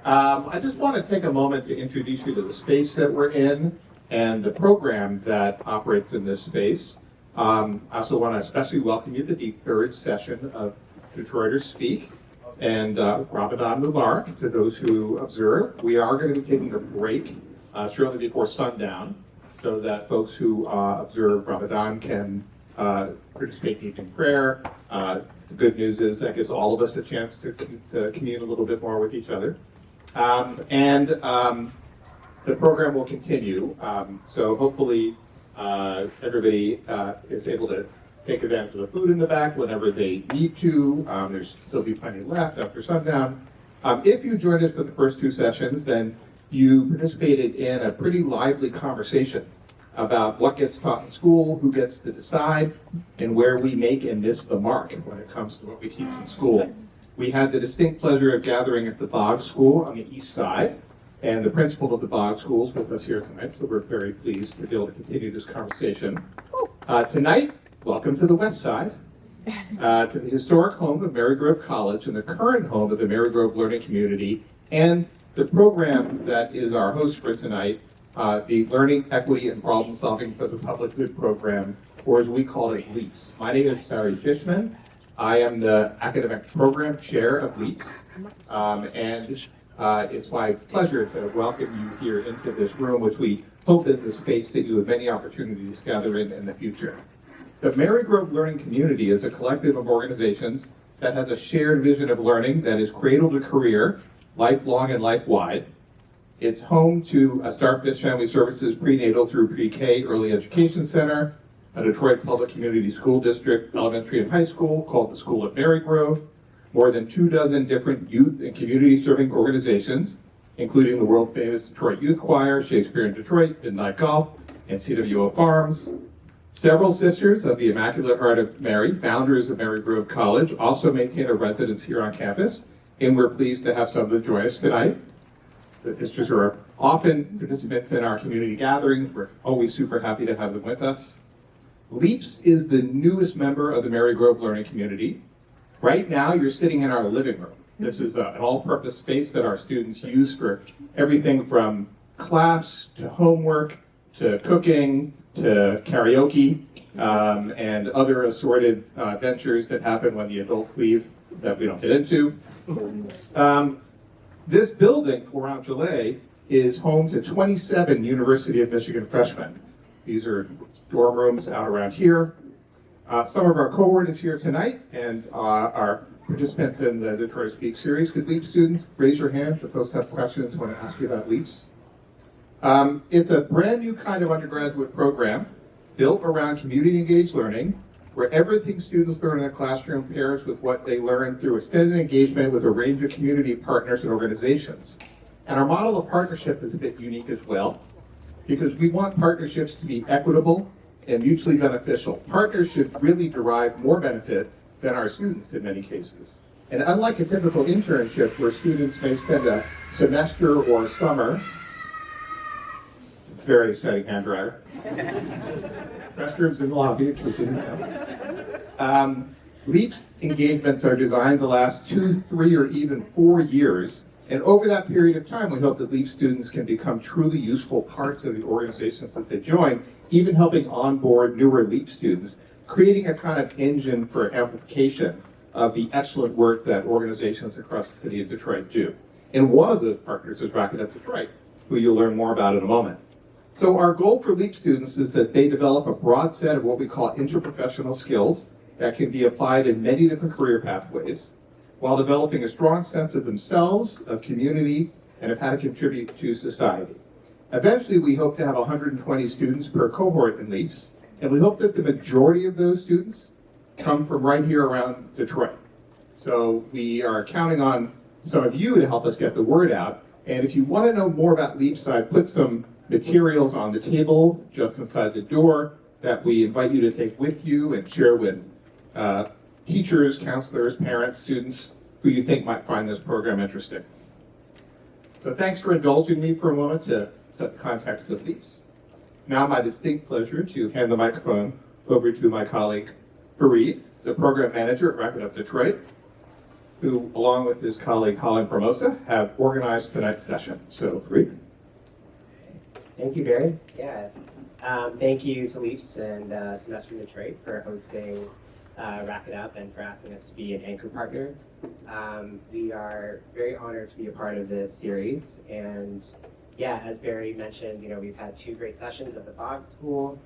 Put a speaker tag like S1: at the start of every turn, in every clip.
S1: I just want to take a moment to introduce you to the space that we're in and the program that operates in this space. I also want to especially welcome you to the third session of Detroiters Speak, and Ramadan Mubarak to those who observe. We are going to be taking a break shortly before sundown so that folks who observe Ramadan can participate in evening prayer. The good news is that gives all of us a chance to commune a little bit more with each other. The program will continue, so hopefully everybody is able to take advantage of the food in the back whenever they need to. There's still be plenty left after sundown. If you joined us for the first two sessions, then you participated in a pretty lively conversation about what gets taught in school, who gets to decide, and where we make and miss the mark when it comes to what we teach in school. We had the distinct pleasure of gathering at the Boggs School on the east side, and the principal of the Boggs School is with us here tonight, so we're very pleased to be able to continue this conversation. Tonight, welcome to the west side, to the historic home of Marygrove College and the current home of the Marygrove Learning Community, and the program that is our host for tonight, the Learning, Equity, and Problem Solving for the Public Good program, or as we call it, LEAPS. My name is Barry Fishman. I am the Academic Program Chair of LEAPS, and it's my pleasure to welcome you here into this room, which we hope is a space that you have many opportunities to gather in the future. The Marygrove Learning Community is a collective of organizations that has a shared vision of learning that is cradle to career, lifelong and life-wide. It's home to a Starfish Family Services prenatal through pre-K early education center, a Detroit Public Community School District elementary and high school called the School of Marygrove, more than 24 different youth and community serving organizations, including the world famous Detroit Youth Choir, Shakespeare in Detroit, Midnight Golf, and CWO Farms. Several sisters of the Immaculate Heart of Mary, founders of Marygrove College, also maintain a residence here on campus, and we're pleased to have some of them join us tonight. The sisters are often participants in our community gatherings. We're always super happy to have them with us. LEAPS is the newest member of the Marygrove Learning Community. Right now, you're sitting in our living room. This is an all-purpose space that our students use for everything from class to homework to cooking to karaoke and other assorted ventures that happen when the adults leave that we don't get into. This building, Fourant Gelée, is home to 27 University of Michigan freshmen. These are dorm rooms out around here. Some of our cohort is here tonight, and our participants in the Detroit Speak series. Could LEAPS students raise your hands if folks have questions want to ask you about LEAPS? It's a brand new kind of undergraduate program built around community-engaged learning, where everything students learn in the classroom pairs with what they learn through extended engagement with a range of community partners and organizations. And our model of partnership is a bit unique as well, because we want partnerships to be equitable and mutually beneficial. Partners should really derive more benefit than our students in many cases. And unlike a typical internship where students may spend a semester or summer, very exciting hand dryer. Restrooms in the lobby, which we didn't know. LEAPS engagements are designed to last 2, 3, or even 4 years. And over that period of time, we hope that LEAPS students can become truly useful parts of the organizations that they join, even helping onboard newer LEAPS students, creating a kind of engine for amplification of the excellent work that organizations across the city of Detroit do. And one of those partners is Racquet Detroit, who you'll learn more about in a moment. So our goal for LEAP students is that they develop a broad set of what we call interprofessional skills that can be applied in many different career pathways, while developing a strong sense of themselves, of community, and of how to contribute to society. Eventually, we hope to have 120 students per cohort in LEAPS, and we hope that the majority of those students come from right here around Detroit. So we are counting on some of you to help us get the word out, and if you want to know more about LEAPS, I put some materials on the table just inside the door that we invite you to take with you and share with teachers, counselors, parents, students who you think might find this program interesting. So thanks for indulging me for a moment to set the context of LEAPS. Now my distinct pleasure to hand the microphone over to my colleague Fareed, the program manager at Racquet Detroit, who, along with his colleague Colin Formosa, have organized tonight's session. So, Fareed.
S2: Thank you, Barry. Yeah. Thank you to Leafs and Semester in Detroit for hosting Racquet Up and for asking us to be an anchor partner. We are very honored to be a part of this series. And yeah, as Barry mentioned, we've had 2 great sessions at the Bog School.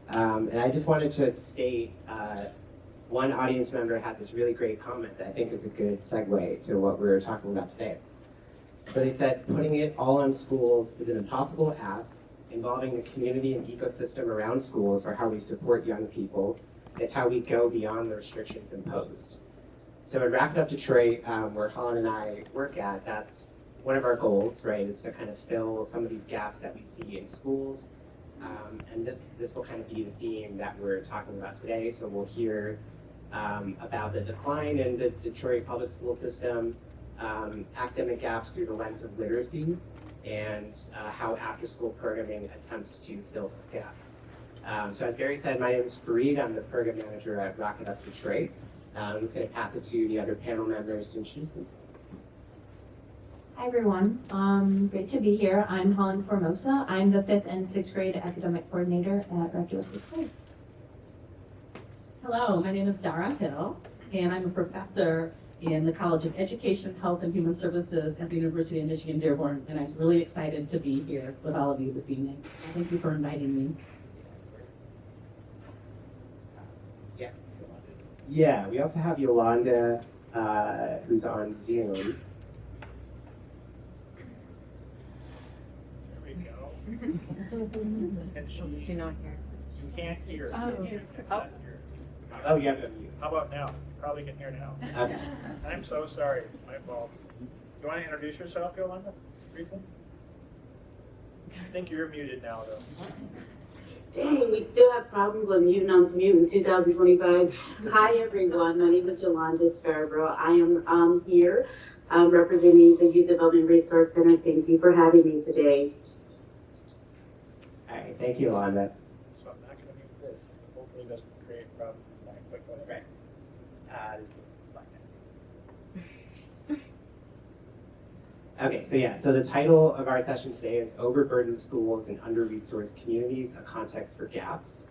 S2: And I just wanted to state, one audience member had this really great comment that I think is a good segue to what we're talking about today. So they said, putting it all on schools is an impossible ask. Involving the community and ecosystem around schools are how we support young people. It's how we go beyond the restrictions imposed. So at Racquet Up Detroit, where Colin and I work at, that's one of our goals, right, is to kind of fill some of these gaps that we see in schools. And this will kind of be the theme that we're talking about today. So we'll hear about the decline in the Detroit public school system, academic gaps through the lens of literacy, and how after-school programming attempts to fill those gaps. So as Barry said, my name is Fareed. I'm the program manager at Racquet Up Detroit. I'm just going to pass it to the other panel members to introduce themselves.
S3: Hi everyone, great to be here. I'm Holland Formosa. I'm the 5th and 6th grade academic coordinator at Racquet Up Detroit.
S4: Hello, my name is Dara Hill, and I'm a professor in the College of Education, Health, and Human Services at the University of Michigan-Dearborn, and I'm really excited to be here with all of you this evening. Thank you for inviting me.
S2: Yeah, we also have Yolanda, who's on Zoom.
S5: There we go. And she
S3: not here.
S5: you can't hear.
S2: Oh, yeah.
S5: How about now? Probably can hear now.
S2: Okay.
S5: I'm so sorry. My fault. You want to introduce yourself, Yolanda, briefly? I think you're muted now, though.
S6: Dang, we still have problems with mute and unmute in 2025. Hi everyone, my name is Yolanda Scarborough. I am here representing the Youth Development Resource Center. Thank you for having me today.
S2: All right, thank you, Yolanda.
S5: So I'm not going to mute this. Hopefully it doesn't create problems with my microphone.
S2: Right. This slide deck. Okay, so the title of our session today is Overburdened Schools and Under-Resourced Communities, A Context for Gaps.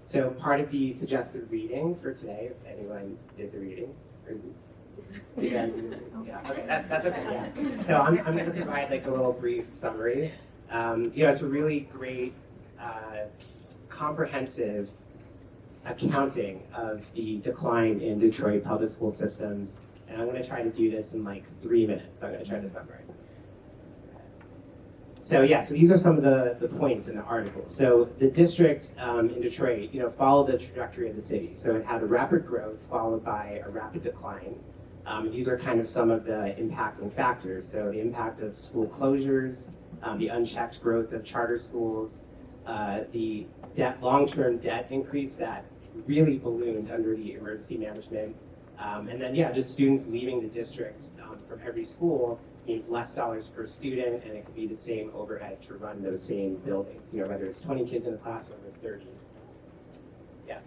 S2: So part of the suggested reading for today, if anyone did the reading, yeah, okay, that's okay, yeah. So I'm going to provide like a little brief summary. It's a really great, comprehensive accounting of the decline in Detroit public school systems. And I'm going to try to do this in like 3 minutes. So I'm going to try to summarize this. So these are some of the points in the article. So the district in Detroit, followed the trajectory of the city. So it had a rapid growth followed by a rapid decline. These are kind of some of the impacting factors. So the impact of school closures, the unchecked growth of charter schools, the long-term debt increase that really ballooned under the emergency management. And then, just students leaving the district from every school means less dollars per student, and it could be the same overhead to run those same buildings, whether it's 20 kids in a classroom or 30. Yeah.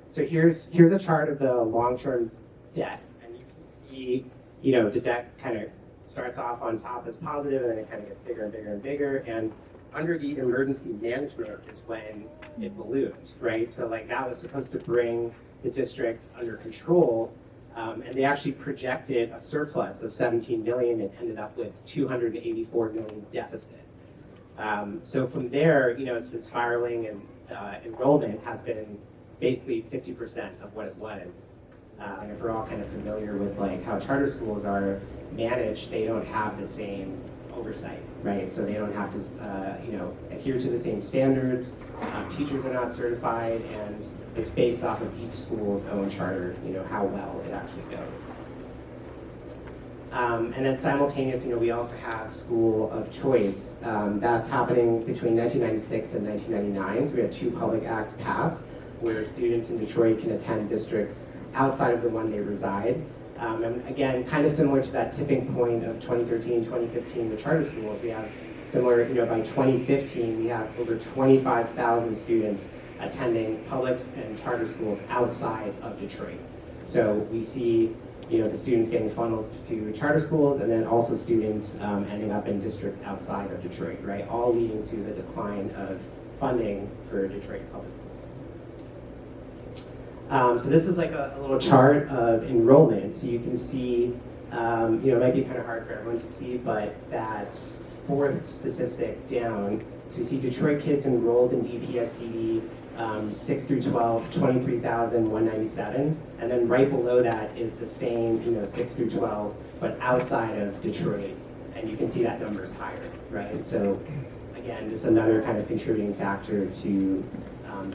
S2: So here's a chart of the long-term debt, and you can see, the debt kind of starts off on top as positive, and then it kind of gets bigger and bigger and bigger, and under the emergency management is when it ballooned, right? So that was supposed to bring the district under control, and they actually projected a surplus of 17 million and ended up with 284 million deficit. So from there, it's been spiraling, and enrollment has been basically 50% of what it was. And if we're all kind of familiar with how charter schools are managed, they don't have the same oversight, right? So they don't have to, adhere to the same standards. Teachers are not certified, and it's based off of each school's own charter, how well it actually goes. And then simultaneous, we also have school of choice. That's happening between 1996 and 1999. So we had 2 public acts passed where students in Detroit can attend districts outside of the one they reside. And again, kind of similar to that tipping point of 2013, 2015, the charter schools, we have similar, by 2015, we have over 25,000 students attending public and charter schools outside of Detroit. So we see the students getting funneled to charter schools, and then also students ending up in districts outside of Detroit, right? All leading to the decline of funding for Detroit public schools. So this is like a little chart of enrollment. So you can see, it might be kind of hard for everyone to see, but that fourth statistic down, so you see Detroit kids enrolled in DPSCD 6 through 12, 23,197, and then right below that is the same, 6 through 12, but outside of Detroit, and you can see that number is higher, right? So again, just another kind of contributing factor to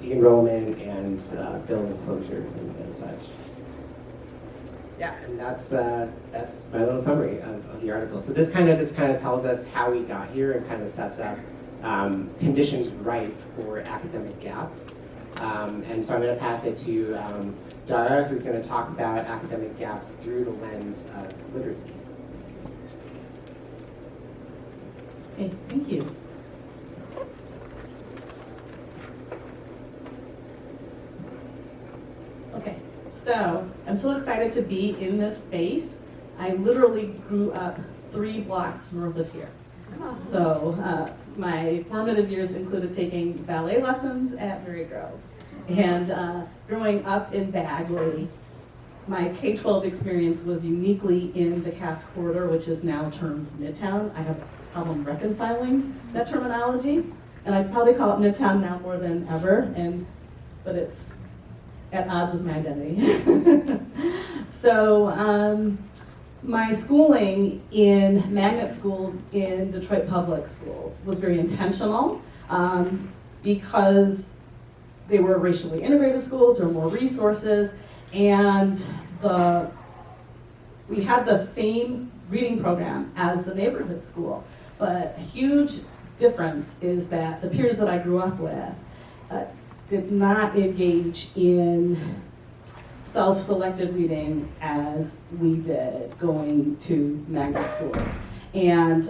S2: de-enrollment and building closures and such. Yeah, and that's my little summary of the article. So this kind of tells us how we got here and kind of sets up conditions ripe for academic gaps. And so I'm going to pass it to Dara, who's going to talk about academic gaps through the lens of literacy.
S4: Okay, thank you. Okay, so I'm so excited to be in this space. I literally grew up 3 blocks north of here. So my formative years included taking ballet lessons at Mary Grove. And growing up in Bagley, my K-12 experience was uniquely in the Cass Corridor, which is now termed Midtown. I have a problem reconciling that terminology, and I probably call it Midtown now more than ever, but it's at odds with my identity. So my schooling in magnet schools in Detroit public schools was very intentional because they were racially integrated schools, there were more resources, and we had the same reading program as the neighborhood school. But a huge difference is that the peers that I grew up with did not engage in self-selected reading as we did going to magnet schools. And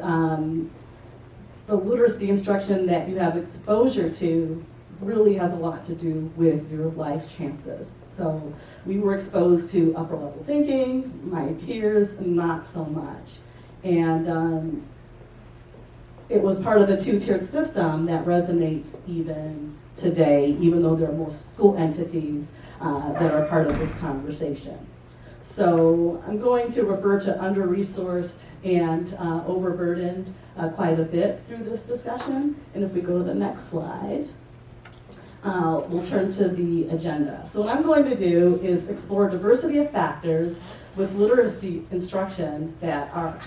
S4: the literacy instruction that you have exposure to really has a lot to do with your life chances. So we were exposed to upper level thinking, my peers not so much. And it was part of the 2-tiered system that resonates even today, even though there are more school entities that are part of this conversation. So I'm going to refer to under-resourced and overburdened quite a bit through this discussion. And if we go to the next slide, we'll turn to the agenda. So what I'm going to do is explore diversity of factors with literacy instruction that are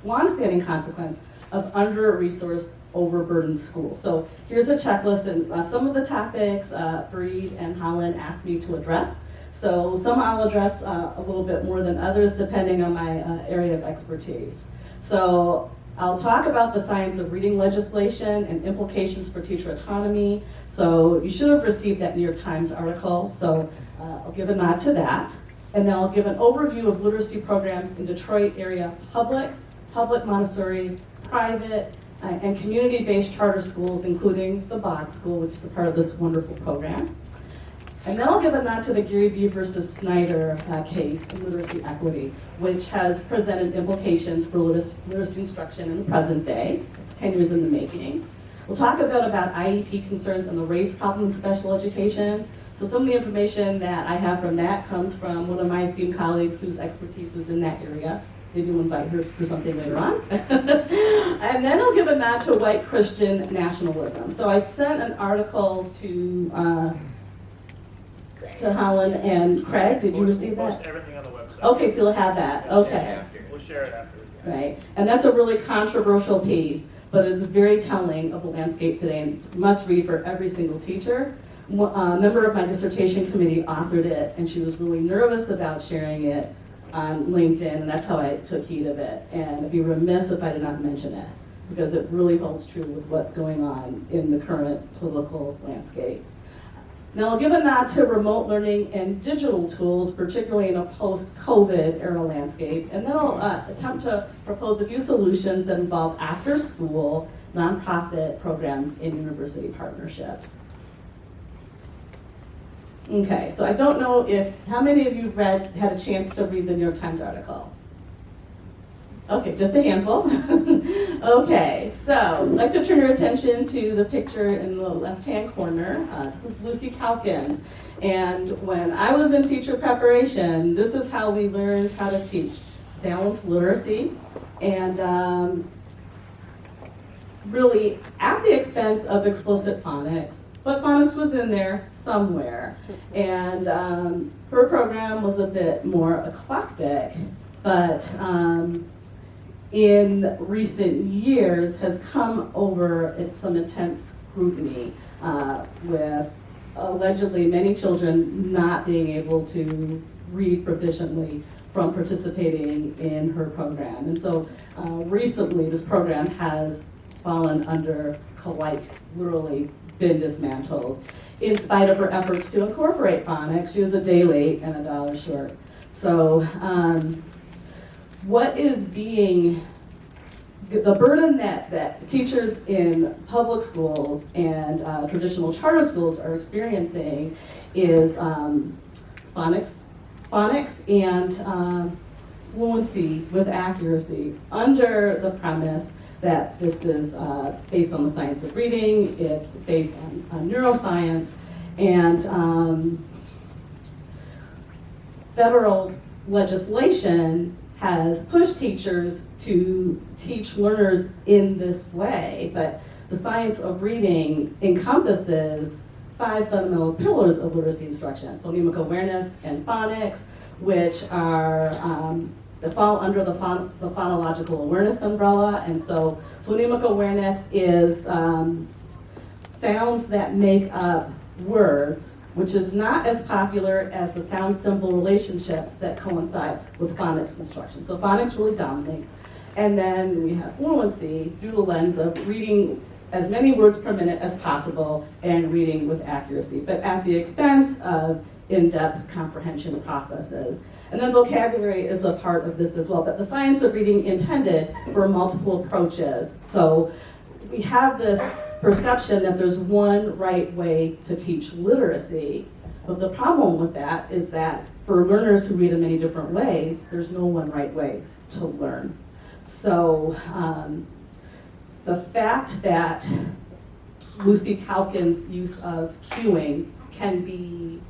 S4: long-standing consequence of under-resourced, overburdened schools. So here's a checklist, and some of the topics Fareed and Holland asked me to address. So some I'll address a little bit more than others depending on my area of expertise. So I'll talk about the science of reading legislation and implications for teacher autonomy. So you should have received that New York Times article, so I'll give a nod to that. And then I'll give an overview of literacy programs in Detroit area public Montessori, private, and community-based charter schools, including the Bog School, which is a part of this wonderful program. And then I'll give a nod to the Geary B. versus Snyder case in literacy equity, which has presented implications for literacy instruction in the present day. It's 10 years in the making. We'll talk about IEP concerns and the race problem in special education. So some of the information that I have from that comes from one of my esteemed colleagues whose expertise is in that area. Maybe we'll invite her for something later on. And then I'll give a nod to white Christian nationalism. So I sent an article to Holland and Craig. Did you receive that?
S5: We'll post everything on the website.
S4: Okay, so you'll have that. Okay.
S5: We'll share it after.
S4: Right. And that's a really controversial piece, but it's very telling of the landscape today, and it's a must read for every single teacher. A member of my dissertation committee authored it, and she was really nervous about sharing it on LinkedIn, and that's how I took heed of it. And I'd be remiss if I did not mention it, because it really holds true with what's going on in the current political landscape. Now I'll give a nod to remote learning and digital tools, particularly in a post-COVID era landscape, and then I'll attempt to propose a few solutions that involve after-school nonprofit programs and university partnerships. Okay, so I don't know how many of you had a chance to read the New York Times article? Okay, just a handful. Okay, so I'd like to turn your attention to the picture in the left-hand corner. This is Lucy Calkins. And when I was in teacher preparation, this is how we learned how to teach balanced literacy. And really at the expense of explicit phonics, but phonics was in there somewhere. And her program was a bit more eclectic, but in recent years has come over some intense scrutiny with allegedly many children not being able to read proficiently from participating in her program. And so recently this program has fallen under, like, literally been dismantled. In spite of her efforts to incorporate phonics, she was a day late and $1 short. So what is being, the burden that teachers in public schools and traditional charter schools are experiencing is phonics and fluency with accuracy under the premise that this is based on the science of reading, it's based on neuroscience, and federal legislation has pushed teachers to teach learners in this way, but the science of reading encompasses 5 fundamental pillars of literacy instruction: phonemic awareness and phonics, which are that fall under the phonological awareness umbrella. And so phonemic awareness is sounds that make up words, which is not as popular as the sound-symbol relationships that coincide with phonics instruction. So phonics really dominates. And then we have fluency through the lens of reading as many words per minute as possible and reading with accuracy, but at the expense of in-depth comprehension processes. And then vocabulary is a part of this as well, but the science of reading intended for multiple approaches. So we have this perception that there's one right way to teach literacy, but the problem with that is that for learners who read in many different ways, there's no one right way to learn. So the fact that Lucy Calkins' use of cueing can be,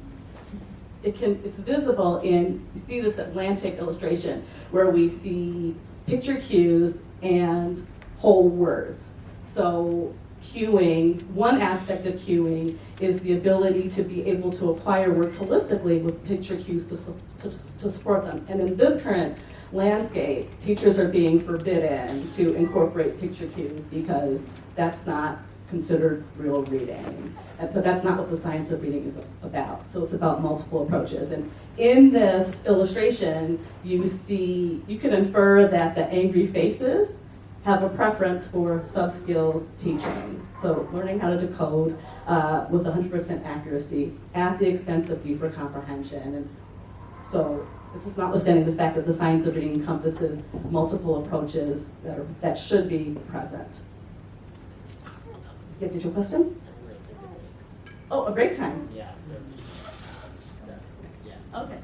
S4: it's visible in, you see this Atlantic illustration where we see picture cues and whole words. So cueing, one aspect of cueing is the ability to be able to acquire words holistically with picture cues to support them. And in this current landscape, teachers are being forbidden to incorporate picture cues because that's not considered real reading. But that's not what the science of reading is about. So it's about multiple approaches. And in this illustration, you can infer that the angry faces have a preference for sub-skills teaching. So learning how to decode with 100% accuracy at the expense of deeper comprehension. And so this is notwithstanding the fact that the science of reading encompasses multiple approaches that should be present. Yeah, did you have a question? Oh, a break time?
S2: Yeah.
S4: Okay.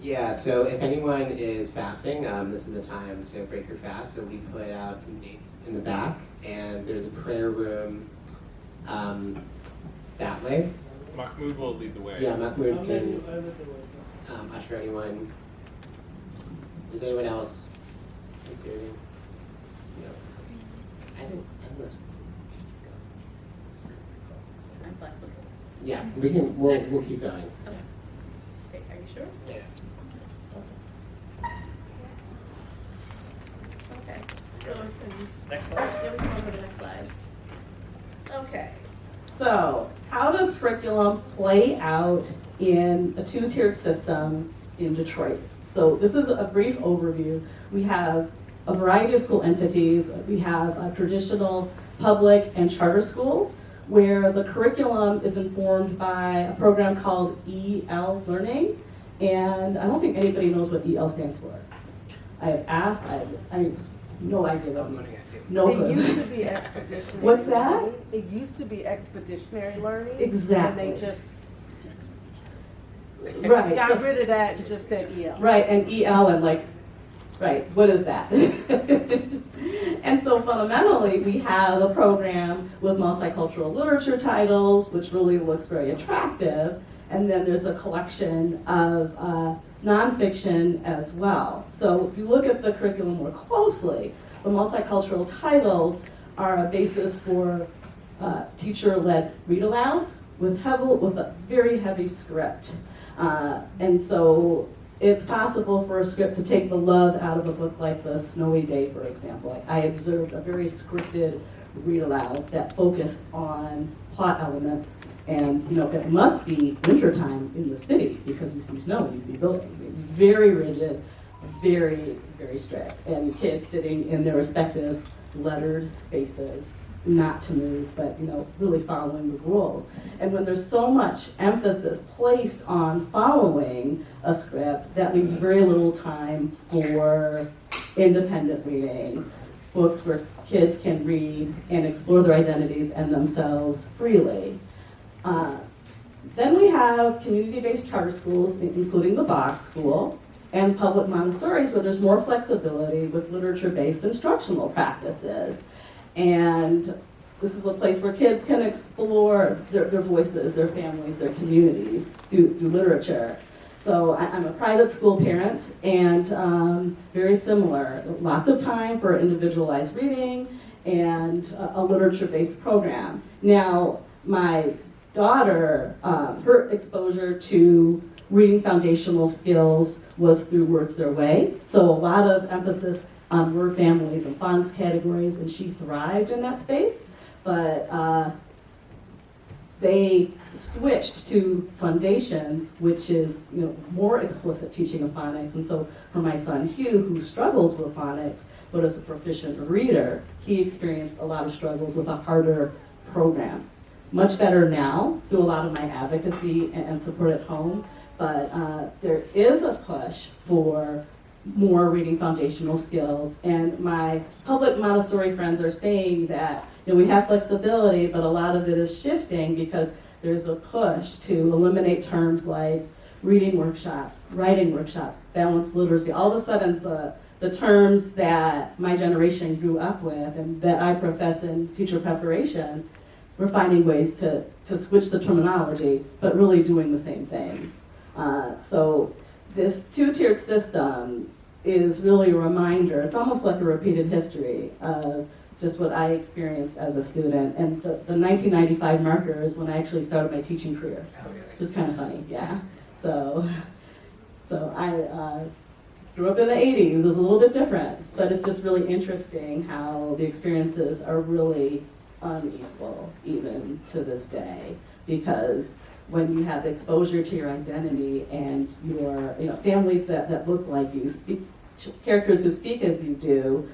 S2: Yeah, so if anyone is fasting, this is the time to break your fast. So we put out some dates in the back, and there's a prayer room that way.
S7: Mahmoud will lead the way.
S2: Yeah, Mahmoud can usher anyone. Does anyone else? No. I didn't listen.
S4: I'm flexible.
S2: Yeah, we'll keep going.
S4: Okay. Okay, are you sure?
S2: Yeah.
S4: Okay. So
S5: Next slide.
S4: yeah, we can go to the next slide. Okay. So how does curriculum play out in a two-tiered system in Detroit? So this is a brief overview. We have a variety of school entities. We have traditional public and charter schools where the curriculum is informed by a program called EL Learning. And I don't think anybody knows what EL stands for. I have asked, I have no idea what no
S8: It
S4: clue.
S8: used to be expeditionary.
S4: What's that?
S8: learning. It used to be expeditionary learning.
S4: Exactly.
S8: And they just
S4: Right.
S7: Got
S4: so-
S7: rid of that and just said EL.
S4: Right, and EL, and like, right, what is that? And so fundamentally, we have a program with multicultural literature titles, which really looks very attractive, and then there's a collection of nonfiction as well. So if you look at the curriculum more closely, the multicultural titles are a basis for teacher-led read-alouds with a very heavy script. And so it's possible for a script to take the love out of a book like The Snowy Day, for example. Like, I observed a very scripted read-aloud that focused on plot elements, and it must be wintertime in the city because you see snow, you see buildings. Very rigid, very, very strict, and kids sitting in their respective lettered spaces, not to move, but really following the rules. And when there's so much emphasis placed on following a script, that leaves very little time for independent reading, books where kids can read and explore their identities and themselves freely. Then we have community-based charter schools, including the Box School, and public Montessori's, where there's more flexibility with literature-based instructional practices. And this is a place where kids can explore their voices, their families, their communities through literature. So I'm a private school parent, and very similar. Lots of time for individualized reading and a literature-based program. Now, my daughter, her exposure to reading foundational skills was through Words Their Way. So a lot of emphasis on word families and phonics categories, and she thrived in that space. But they switched to Foundations, which is more explicit teaching of phonics. And so for my son Hugh, who struggles with phonics but is a proficient reader, he experienced a lot of struggles with a harder program. Much better now through a lot of my advocacy and support at home, but there is a push for more reading foundational skills, and my public Montessori friends are saying that we have flexibility, but a lot of it is shifting because there's a push to eliminate terms like reading workshop, writing workshop, balanced literacy. All of a sudden, the terms that my generation grew up with and that I profess in teacher preparation, we're finding ways to switch the terminology, but really doing the same things. So this two-tiered system is really a reminder. It's almost like a repeated history of just what I experienced as a student. And the 1995 marker is when I actually started my teaching career. Just kind of funny, yeah. So I grew up in the 80s. It was a little bit different, but it's just really interesting how the experiences are really unequal even to this day, because when you have exposure to your identity and your families that look like you, characters who speak as you do,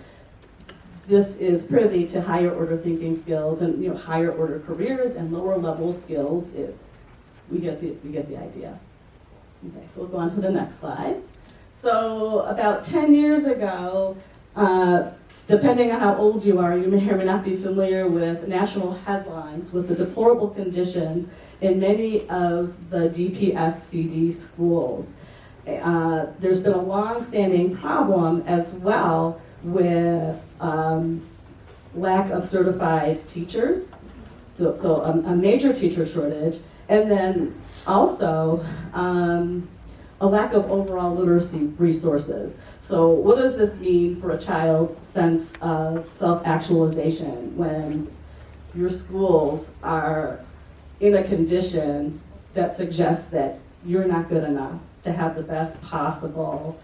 S4: this is privy to higher order thinking skills and higher order careers and lower level skills. We get the idea. Okay, so we'll go on to the next slide. So about 10 years ago, depending on how old you are, you may or may not be familiar with national headlines with the deplorable conditions in many of the DPS-CD schools. There's been a long-standing problem as well with lack of certified teachers, so a major teacher shortage, and then also a lack of overall literacy resources. So what does this mean for a child's sense of self-actualization when your schools are in a condition that suggests that you're not good enough to have the best possible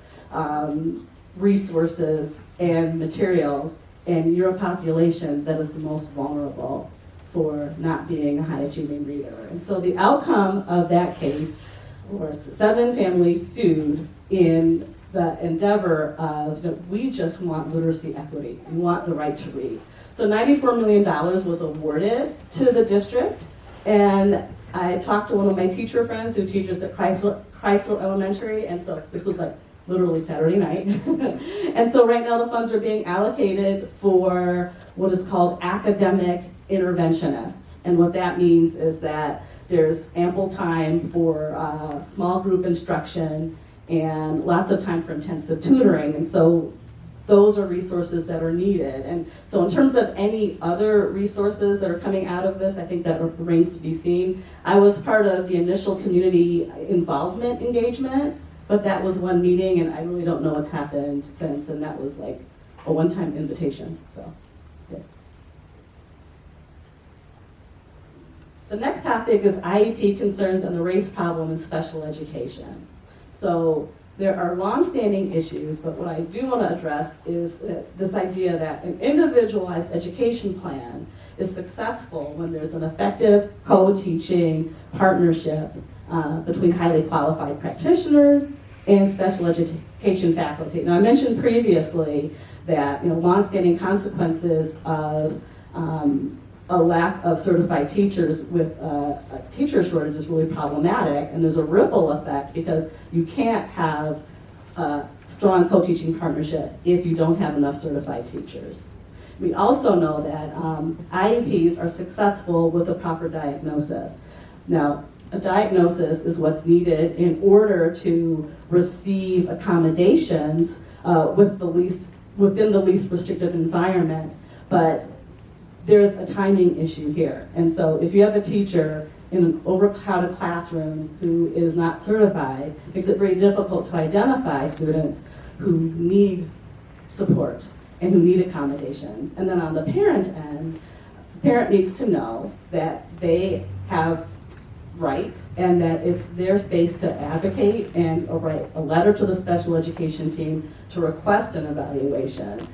S4: resources and materials, and you're a population that is the most vulnerable for not being a high-achieving reader? And so the outcome of that case was 7 families sued in the endeavor of we just want literacy equity. We want the right to read. So $94 million was awarded to the district, and I talked to one of my teacher friends who teaches at Chrysler Elementary, and so this was like literally Saturday night. And so right now the funds are being allocated for what is called academic interventionists. And what that means is that There's ample time for small group instruction and lots of time for intensive tutoring. And so those are resources that are needed. And so in terms of any other resources that are coming out of this, I think that remains to be seen. I was part of the initial community involvement engagement, but that was one meeting, and I really don't know what's happened since, and that was like a one-time invitation. So, yeah. The next topic is IEP concerns and the race problem in special education. So there are long-standing issues, but what I do want to address is this idea that an individualized education plan is successful when there's an effective co-teaching partnership between highly qualified practitioners and special education faculty. Now, I mentioned previously that long-standing consequences of a lack of certified teachers with a teacher shortage is really problematic, and there's a ripple effect because you can't have a strong co-teaching partnership if you don't have enough certified teachers. We also know that IEPs are successful with a proper diagnosis. Now, a diagnosis is what's needed in order to receive accommodations within the least restrictive environment, but there's a timing issue here. And so if you have a teacher in an overcrowded classroom who is not certified, it makes it very difficult to identify students who need support and who need accommodations. And then on the parent end, the parent needs to know that they have rights and that it's their space to advocate and write a letter to the special education team to request an evaluation.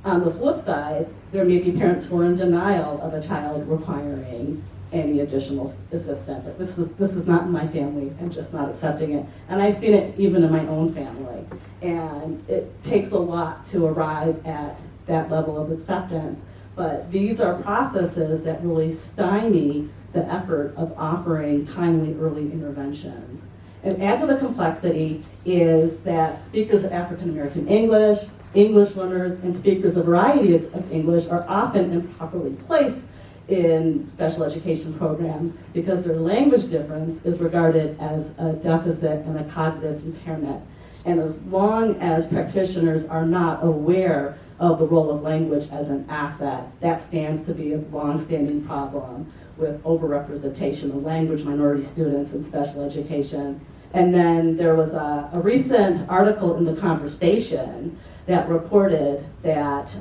S4: On the flip side, there may be parents who are in denial of a child requiring any additional assistance. Like, this is not in my family, I'm just not accepting it. And I've seen it even in my own family. And it takes a lot to arrive at that level of acceptance. But these are processes that really stymie the effort of offering timely early interventions. And add to the complexity is that speakers of African American English, English learners, and speakers of varieties of English are often improperly placed in special education programs because their language difference is regarded as a deficit and a cognitive impairment. And as long as practitioners are not aware of the role of language as an asset, that stands to be a long-standing problem with overrepresentation of language minority students in special education. And then there was a recent article in The Conversation that reported that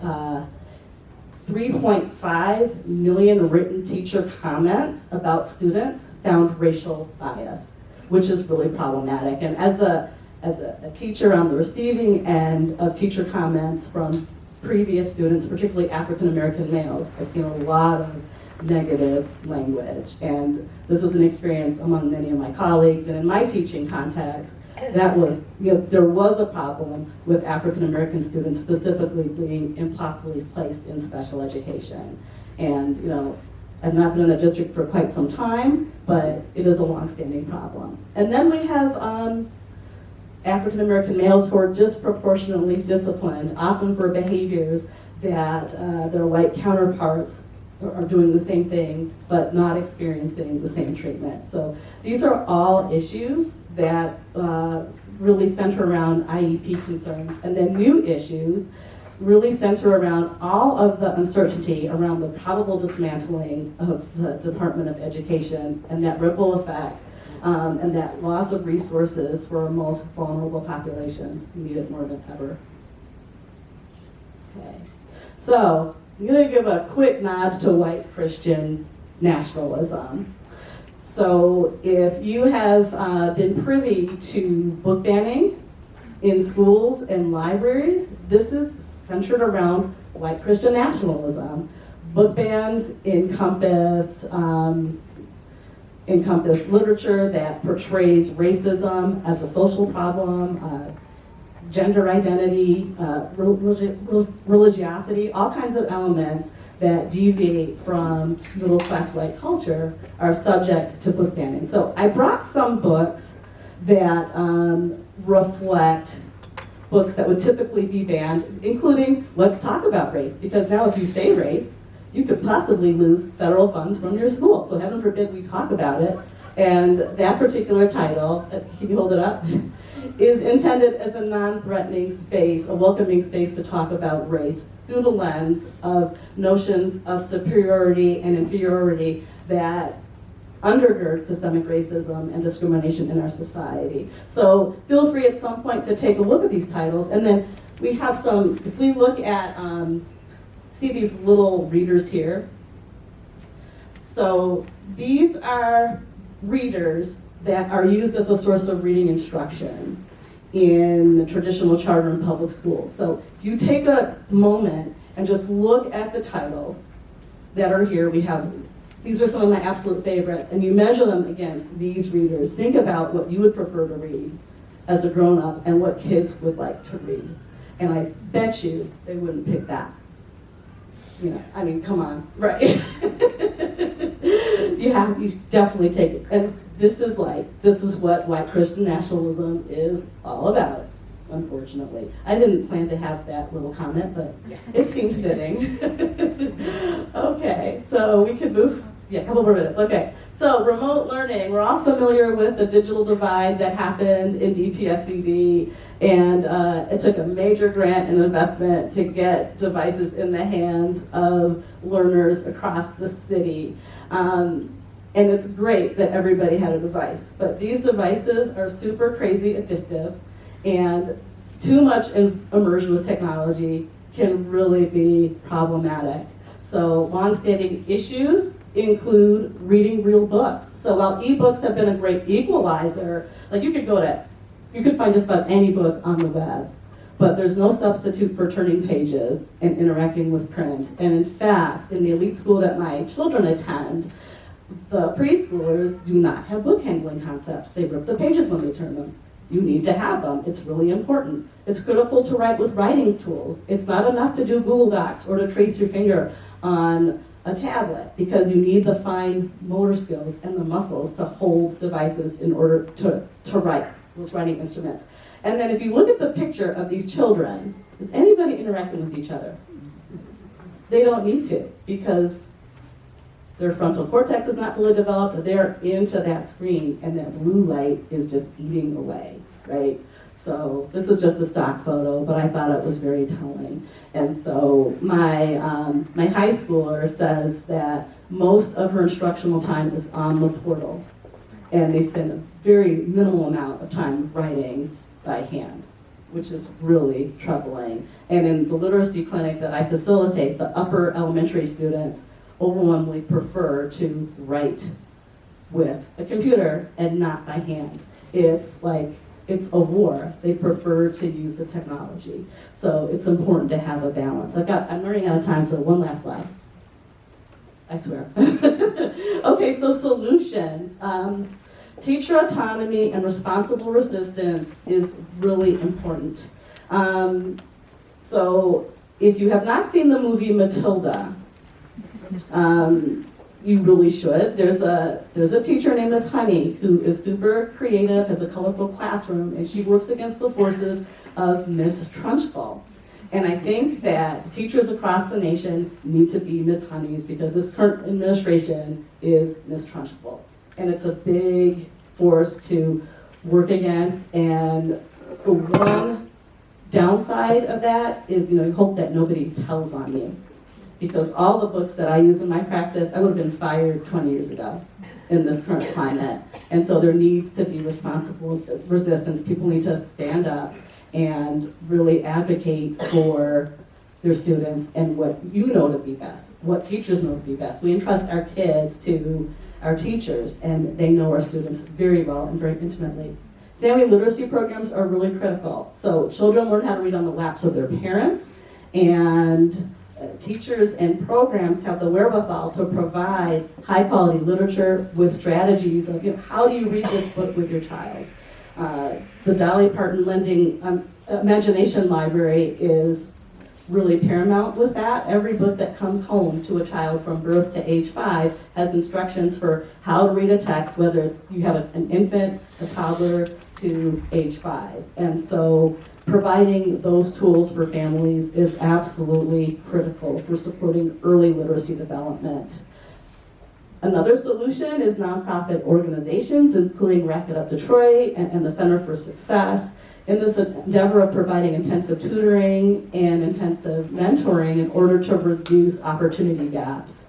S4: 3.5 million written teacher comments about students found racial bias, which is really problematic. And as a teacher on the receiving end of teacher comments from previous students, particularly African American males, I've seen a lot of negative language. And this was an experience among many of my colleagues, and in my teaching context, that was, there was a problem with African American students specifically being improperly placed in special education. And, I've not been in the district for quite some time, but it is a long-standing problem. And then we have African American males who are disproportionately disciplined, often for behaviors that their white counterparts are doing the same thing, but not experiencing the same treatment. So these are all issues that really center around IEP concerns. And then new issues really center around all of the uncertainty around the probable dismantling of the Department of Education and that ripple effect and that loss of resources for our most vulnerable populations who need it more than ever. Okay, so I'm going to give a quick nod to white Christian nationalism. So if you have been privy to book banning in schools and libraries, this is centered around white Christian nationalism. Book bans encompass literature that portrays racism as a social problem, gender identity, religiosity, all kinds of elements that deviate from middle-class white culture are subject to book banning. So I brought some books that reflect books that would typically be banned, including Let's Talk About Race, because now if you say race, you could possibly lose federal funds from your school. So heaven forbid we talk about it. And that particular title, can you hold it up? Is intended as a non-threatening space, a welcoming space to talk about race through the lens of notions of superiority and inferiority that undergird systemic racism and discrimination in our society. So feel free at some point to take a look at these titles. And then we have some, if we look at, see these little readers here. So these are readers that are used as a source of reading instruction in traditional charter and public schools. So if you take a moment and just look at the titles that are here, these are some of my absolute favorites, and you measure them against these readers. Think about what you would prefer to read as a grown-up and what kids would like to read. And I bet you they wouldn't pick that. You know, I mean, come on, right? You definitely take it. And this is what white Christian nationalism is all about, unfortunately. I didn't plan to have that little comment, but it seemed fitting. Okay, so we can move, a couple more minutes. Okay, so remote learning. We're all familiar with the digital divide that happened in DPSCD, and it took a major grant and investment to get devices in the hands of learners across the city. And it's great that everybody had a device, but these devices are super crazy addictive, and too much immersion with technology can really be problematic. So longstanding issues include reading real books. So while ebooks have been a great equalizer, like you could find just about any book on the web, but there's no substitute for turning pages and interacting with print. And in fact, in the elite school that my children attend, the preschoolers do not have book handling concepts. They rip the pages when they turn them. You need to have them. It's really important. It's critical to write with writing tools. It's not enough to do Google Docs or to trace your finger on a tablet, because you need the fine motor skills and the muscles to hold devices in order to write those writing instruments. And then if you look at the picture of these children, is anybody interacting with each other? They don't need to, because their frontal cortex is not fully developed, or they're into that screen, and that blue light is just eating away, right? So this is just a stock photo, but I thought it was very telling. And so my high schooler says that most of her instructional time is on the portal, and they spend a very minimal amount of time writing by hand, which is really troubling. And in the literacy clinic that I facilitate, the upper elementary students overwhelmingly prefer to write with a computer and not by hand. It's a war. They prefer to use the technology. So it's important to have a balance. I'm running out of time, so one last slide. I swear. Okay, so solutions. Teacher autonomy and responsible resistance is really important. So if you have not seen the movie Matilda, you really should. There's a teacher named Miss Honey who is super creative, has a colorful classroom, and she works against the forces of Miss Trunchbull. And I think that teachers across the nation need to be Miss Honeys, because this current administration is Miss Trunchbull. And it's a big force to work against. And the one downside of that is, you hope that nobody tells on you. Because all the books that I use in my practice, I would have been fired 20 years ago in this current climate. And so there needs to be responsible resistance. People need to stand up and really advocate for their students and what you know to be best, what teachers know to be best. We entrust our kids to our teachers, and they know our students very well and very intimately. Family literacy programs are really critical. So children learn how to read on the laps of their parents, and teachers and programs have the wherewithal to provide high quality literature with strategies of how do you read this book with your child. The Dolly Parton Lending Imagination Library is really paramount with that. Every book that comes home to a child from birth to age 5 has instructions for how to read a text, whether it's you have an infant, a toddler, to age 5. And so providing those tools for families is absolutely critical for supporting early literacy development. Another solution is nonprofit organizations, including Racquet Up Detroit and the Center for Success, in this endeavor of providing intensive tutoring and intensive mentoring in order to reduce opportunity gaps.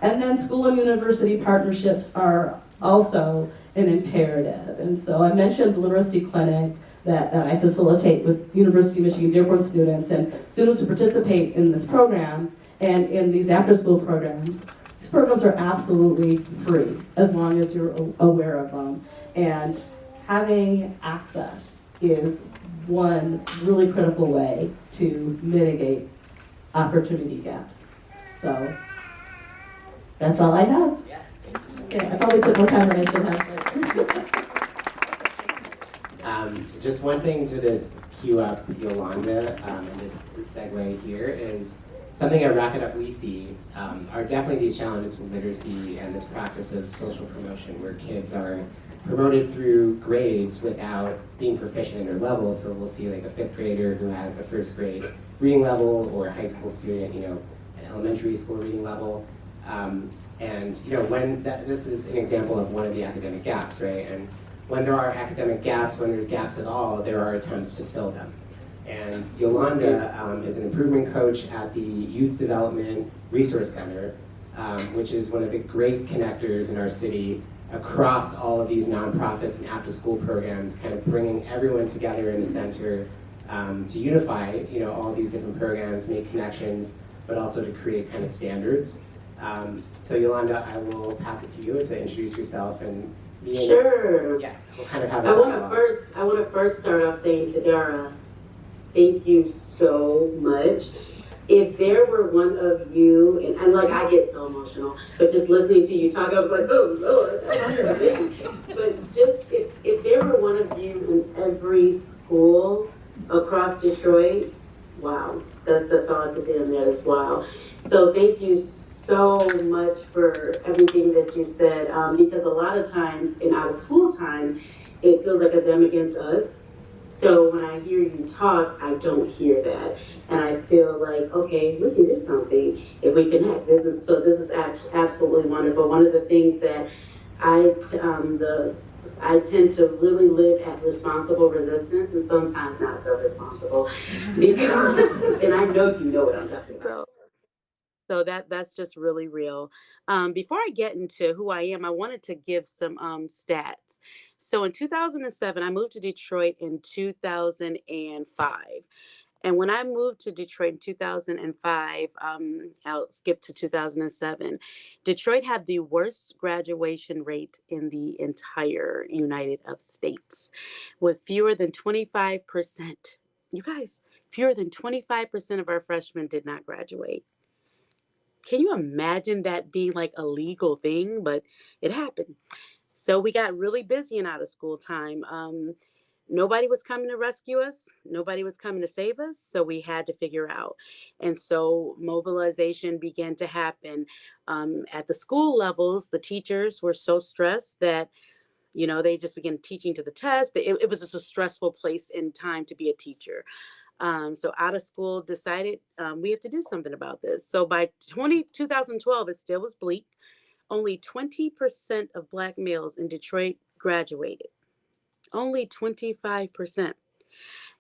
S4: And then school and university partnerships are also an imperative. And so I mentioned the literacy clinic that I facilitate with University of Michigan Dearborn students, and students who participate in this program and in these after-school programs. These programs are absolutely free as long as you're aware of them. And having access is one really critical way to mitigate opportunity gaps. So that's all I have. Okay, I probably took more time than I should have.
S2: Just one thing to just cue up Yolanda and this segue here is something at Racquet Up we see are definitely these challenges with literacy and this practice of social promotion where kids are promoted through grades without being proficient in their level. So we'll see like a 5th grader who has a 1st grade reading level, or a high school student, an elementary school reading level. And when this is an example of one of the academic gaps, right? And when there are academic gaps, when there's gaps at all, there are attempts to fill them. And Yolanda is an improvement coach at the Youth Development Resource Center, which is one of the great connectors in our city across all of these nonprofits and after-school programs, kind of bringing everyone together in the center to unify, all these different programs, make connections, but also to create kind of standards. So Yolanda, I will pass it to you to introduce yourself and
S6: Sure.
S2: Yeah, we'll kind of have.
S6: I want to first start off saying to Dara, thank you so much. If there were one of you, and like I get so emotional, but just listening to you talk, I was like, oh Lord, that's amazing. But just if there were one of you in every school across Detroit, wow, that's all I have to say on that is wow. So thank you so much for everything that you said, because a lot of times in out of school time, it feels like a them against us. So when I hear you talk, I don't hear that. And I feel like, okay, we can do something if we connect. This is absolutely wonderful. One of the things that I tend to really live at responsible resistance, and sometimes not so responsible, because, and I know you know what I'm talking about. So that's just really real. Before I get into who I am, I wanted to give some stats. So in 2007, I moved to Detroit in 2005. And when I moved to Detroit in 2005, I'll skip to 2007, Detroit had the worst graduation rate in the entire United States, with fewer than 25%. You guys, fewer than 25% of our freshmen did not graduate. Can you imagine that being like a legal thing? But it happened. So we got really busy in out of school time. Nobody was coming to rescue us. Nobody was coming to save us. So we had to figure out. And so mobilization began to happen. At the school levels, the teachers were so stressed that, they just began teaching to the test. It was just a stressful place in time to be a teacher. So out of school decided we have to do something about this. So by 2012, it still was bleak. Only 20% of Black males in Detroit graduated. Only 25%.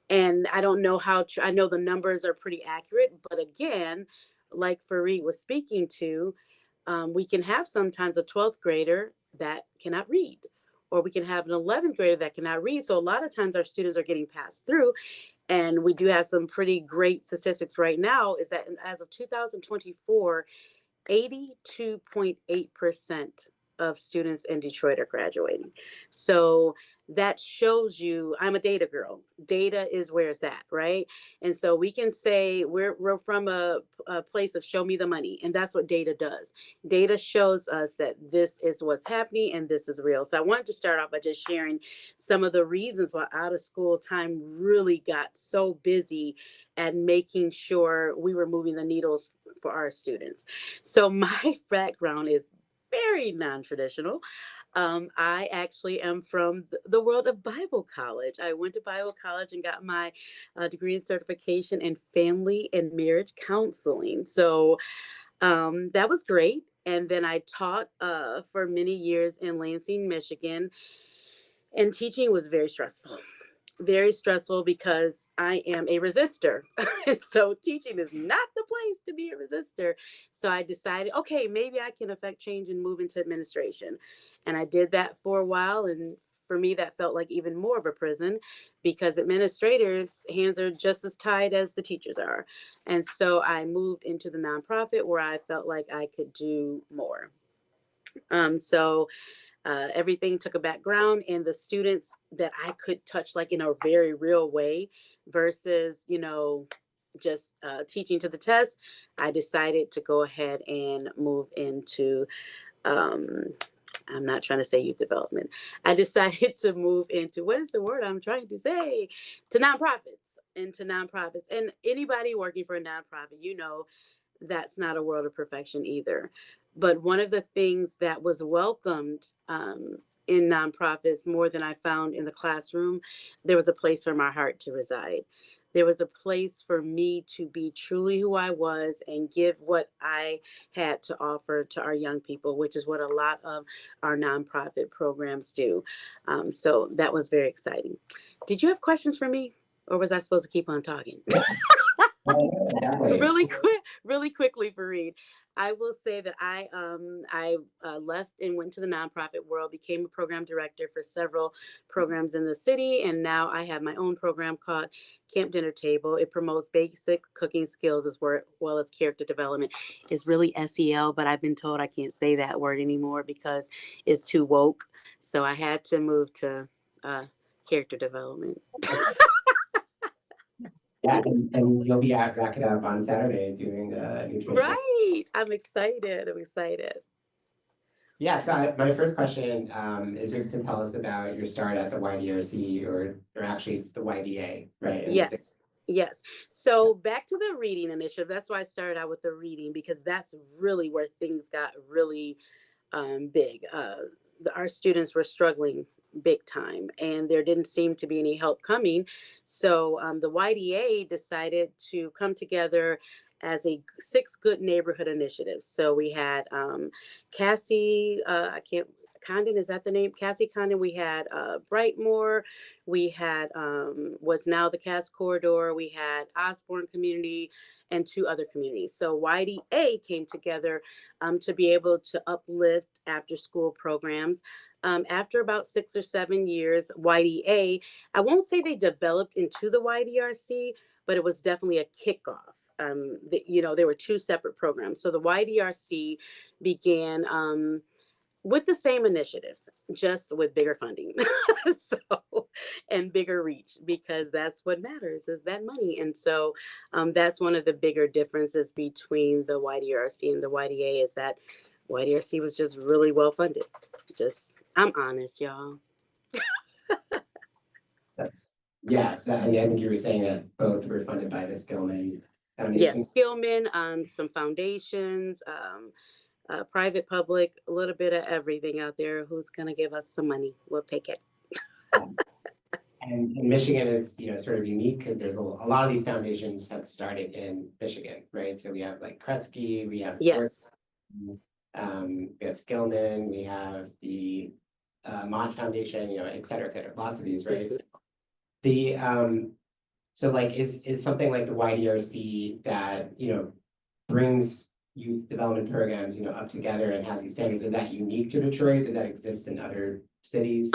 S6: And I don't know how, I know the numbers are pretty accurate, but again, like Fareed was speaking to, we can have sometimes a 12th grader that cannot read, or we can have an 11th grader that cannot read. So a lot of times our students are getting passed through. And we do have some pretty great statistics right now, is that as of 2024, 82.8% of students in Detroit are graduating. So that shows you, I'm a data girl. Data is where it's at, right? And so we can say we're from a place of show me the money. And that's what data does. Data shows us that this is what's happening and this is real. So I wanted to start off by just sharing some of the reasons why out of school time really got so busy at making sure we were moving the needles for our students. So my background is very non-traditional. I actually am from the world of Bible college. I went to Bible college and got my degree and certification in family and marriage counseling. So that was great. And then I taught for many years in Lansing, Michigan, and teaching was very stressful because I am a resistor. So teaching is not the place to be a resistor. So I decided, okay, maybe I can affect change and move into administration. And I did that for a while. And for me, that felt like even more of a prison because administrators' hands are just as tied as the teachers are. And so I moved into the nonprofit where I felt like I could do more. So everything took a background and the students that I could touch like in a very real way versus, just teaching to the test. I decided to go ahead and move into, I'm not trying to say youth development. I decided to move into, what is the word I'm trying to say? Into nonprofits. And anybody working for a nonprofit, that's not a world of perfection either. But one of the things that was welcomed in nonprofits more than I found in the classroom, there was a place for my heart to reside. There was a place for me to be truly who I was and give what I had to offer to our young people, which is what a lot of our nonprofit programs do. So that was very exciting. Did you have questions for me, or was I supposed to keep on talking? Really quickly, Fareed. I will say that I left and went to the nonprofit world, became a program director for several programs in the city, and now I have my own program called Camp Dinner Table. It promotes basic cooking skills as well as character development. It's really SEL, but I've been told I can't say that word anymore because it's too woke. So I had to move to character development.
S2: Yeah, and you'll be at Racquet on Saturday doing nutrition.
S6: Right. I'm excited.
S2: Yeah, so my first question is just to tell us about your start at the YDRC or actually the YDA, right?
S6: Yes. So back to the reading initiative. That's why I started out with the reading, because that's really where things got really big. Our students were struggling big time and there didn't seem to be any help coming. So the YDA decided to come together as a 6 Good Neighborhood initiative. So we had Cassie, Condon, is that the name? Cassie Condon. We had Brightmoor. We had what's now the Cass Corridor. We had Osborne Community and 2 other communities. So YDA came together to be able to uplift after school programs. After about 6 or 7 years, YDA, I won't say they developed into the YDRC, but it was definitely a kickoff. There were 2 separate programs. So the YDRC began with the same initiative, just with bigger funding. And bigger reach, because that's what matters, is that money. And so that's one of the bigger differences between the YDRC and the YDA, is that YDRC was just really well funded. I'm honest, y'all.
S2: I think you were saying that both were funded by the Skillman Foundation.
S6: Yes, Skillman, some foundations, private, public, a little bit of everything out there. Who's going to give us some money? We'll take it.
S2: And in Michigan, it's sort of unique because there's a lot of these foundations have started in Michigan, right? So we have like Kresge, we have
S6: Yes,
S2: we have Skillman, we have the Mod Foundation, et cetera, lots of these, right?
S6: Mm-hmm.
S2: So like is something like the YDRC that brings youth development programs up together and has these standards, is that unique to Detroit? Does that exist in other cities?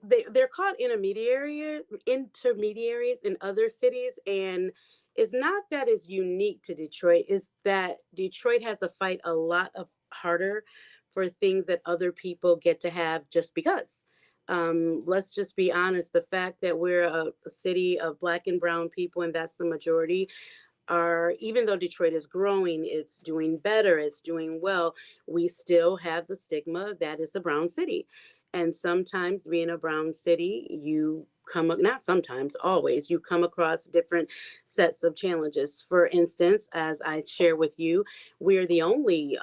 S6: They're called intermediaries in other cities, and it's not that it's unique to Detroit. It's that Detroit has to fight a lot harder for things that other people get to have just because. Let's just be honest. The fact that we're a city of Black and brown people, and that's the majority, even though Detroit is growing, it's doing better, it's doing well, we still have the stigma that it's a brown city. And sometimes being a brown city, not sometimes, always, you come across different sets of challenges. For instance, as I share with you, we're the only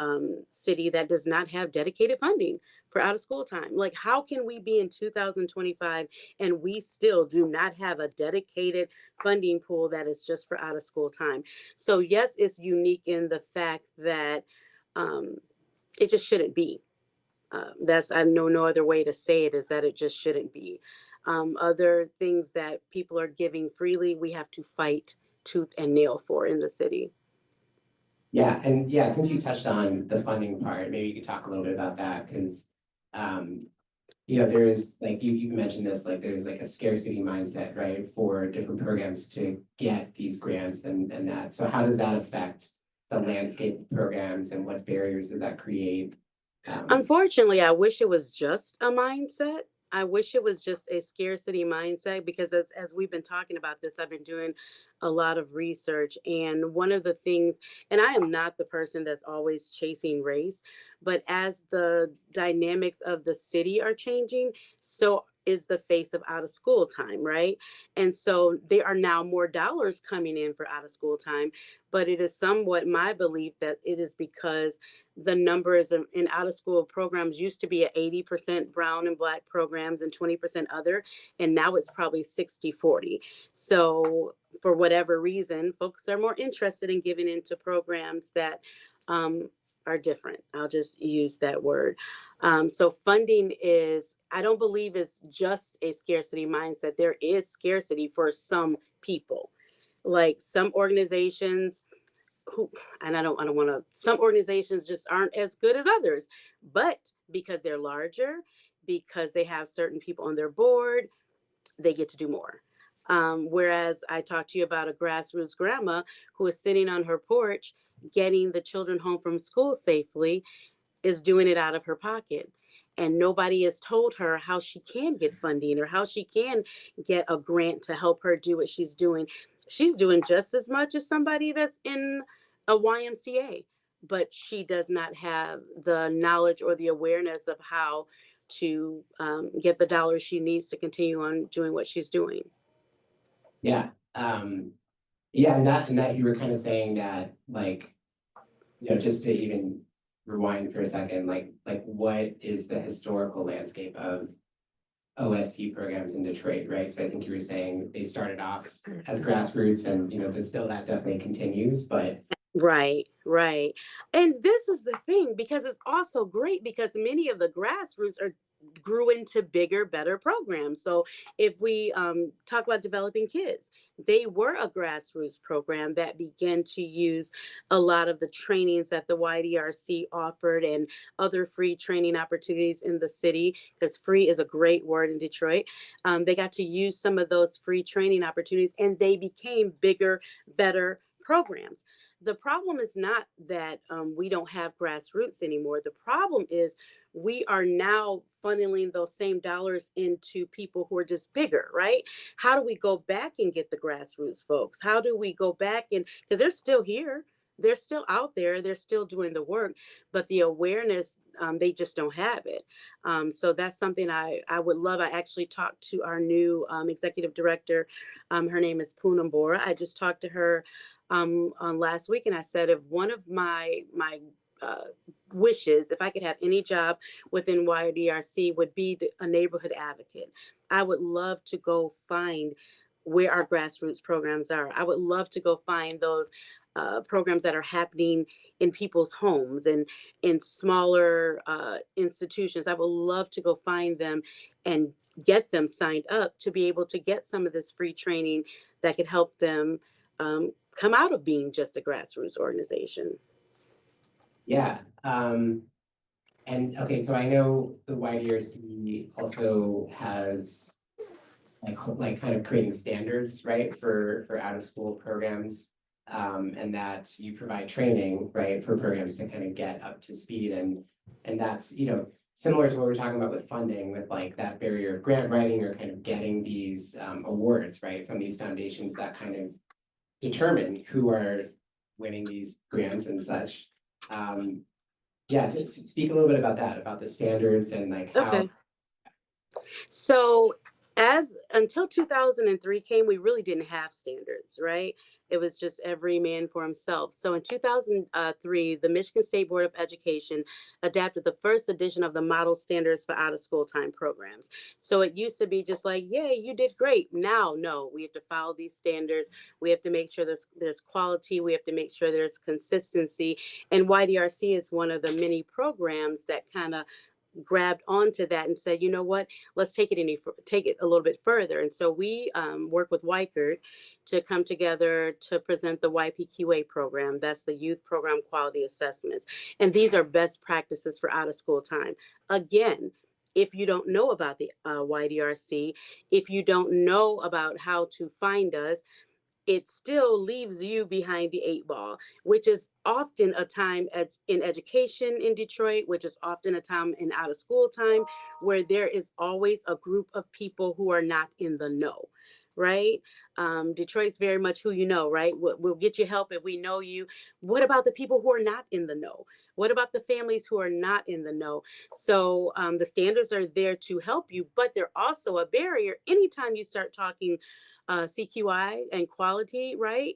S6: city that does not have dedicated funding for out of school time. Like, how can we be in 2025 and we still do not have a dedicated funding pool that is just for out of school time? So yes, it's unique in the fact that it just shouldn't be. I know no other way to say it, is that it just shouldn't be. Other things that people are giving freely, we have to fight tooth and nail for in the city.
S2: Yeah, and yeah, since you touched on the funding part, maybe you could talk a little bit about that, because there's like you've mentioned this, like there's like a scarcity mindset, right, for different programs to get these grants and that. So how does that affect the landscape of programs, and what barriers does that create?
S6: Unfortunately, I wish it was just a mindset. I wish it was just a scarcity mindset, because as we've been talking about this, I've been doing a lot of research. And one of the things, and I am not the person that's always chasing race, but as the dynamics of the city are changing, so is the face of out of school time, right? And so there are now more dollars coming in for out of school time, but it is somewhat my belief that it is because the numbers in out of school programs used to be at 80% brown and black programs and 20% other, and now it's probably 60-40. So for whatever reason, folks are more interested in giving into programs that are different. I'll just use that word. So funding is, I don't believe it's just a scarcity mindset. There is scarcity for some people. Like some organizations some organizations just aren't as good as others, but because they're larger, because they have certain people on their board, they get to do more. Whereas I talked to you about a grassroots grandma who is sitting on her porch, getting the children home from school safely, is doing it out of her pocket. And nobody has told her how she can get funding or how she can get a grant to help her do what she's doing. She's doing just as much as somebody that's in a YMCA, but she does not have the knowledge or the awareness of how to get the dollars she needs to continue on doing what she's doing.
S2: Yeah. Yeah, and that you were kind of saying that, like, just to even rewind for a second, like what is the historical landscape of OST programs in Detroit, right? So I think you were saying they started off as grassroots, and that definitely continues, but
S6: Right. And this is the thing, because it's also great because many of the grassroots grew into bigger, better programs. So if we talk about Developing Kids, they were a grassroots program that began to use a lot of the trainings that the YDRC offered and other free training opportunities in the city, because free is a great word in Detroit. They got to use some of those free training opportunities, and they became bigger, better programs. The problem is not that we don't have grassroots anymore. The problem is we are now funneling those same dollars into people who are just bigger, right? How do we go back and get the grassroots folks? How do we go back and, because they're still here, they're still out there, they're still doing the work, but the awareness, they just don't have it. So that's something I would love. I actually talked to our new executive director. Her name is Poonam Bora. I just talked to her on last week, and I said, if one of my wishes, if I could have any job within YDRC, would be a neighborhood advocate. I would love to go find where our grassroots programs are. I would love to go find those programs that are happening in people's homes and in smaller institutions. I would love to go find them and get them signed up to be able to get some of this free training that could help them come out of being just a grassroots organization.
S2: Yeah. And okay, so I know the YDRC also has like kind of creating standards, right, for out of school programs, and that you provide training, right, for programs to kind of get up to speed, and that's similar to what we're talking about with funding, with like that barrier of grant writing or kind of getting these awards, right, from these foundations that kind of determine who are winning these grants and such. Yeah, to speak a little bit about that, about the standards and like how.
S6: Okay. So As until 2003 came, we really didn't have standards, right? It was just every man for himself. So in 2003, the Michigan State Board of Education adapted the first edition of the model standards for out of school time programs. So it used to be just like, yay, you did great. Now, no, we have to follow these standards. We have to make sure there's quality. We have to make sure there's consistency. And YDRC is one of the many programs that kind of grabbed onto that and said, you know what, let's take it a little bit further. And so we work with YCERT to come together to present the YPQA program. That's the Youth Program Quality Assessments. And these are best practices for out of school time. Again, if you don't know about the YDRC, if you don't know about how to find us, it still leaves you behind the 8 ball, which is often a time in education in Detroit, which is often a time in out of school time, where there is always a group of people who are not in the know, right? Detroit's very much who you know, right? We'll get you help if we know you. What about the people who are not in the know? What about the families who are not in the know? So the standards are there to help you, but they're also a barrier anytime you start talking CQI and quality, right?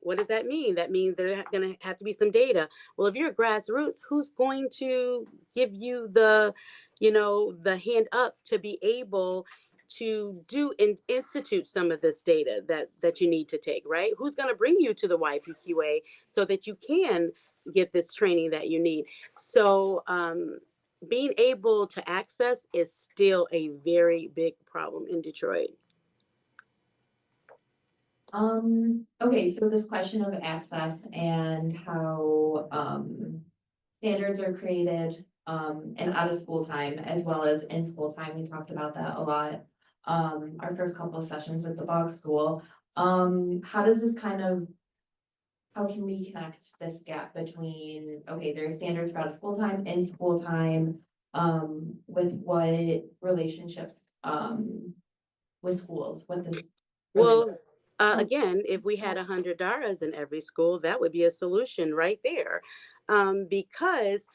S6: What does that mean? That means there's going to have to be some data. Well, if you're grassroots, who's going to give you the hand up to be able to do and institute some of this data that you need to take, right? Who's going to bring you to the YPQA so that you can get this training that you need? So being able to access is still a very big problem in Detroit.
S3: Okay, so this question of access and how standards are created in out of school time as well as in school time, we talked about that a lot. Our first couple of sessions with the Bog School. How does this how can we connect this gap between, okay, there's standards for out of school time, in school time, with what relationships with schools, what this.
S6: Well, again, if we had 100 Daras in every school, that would be a solution right there. Because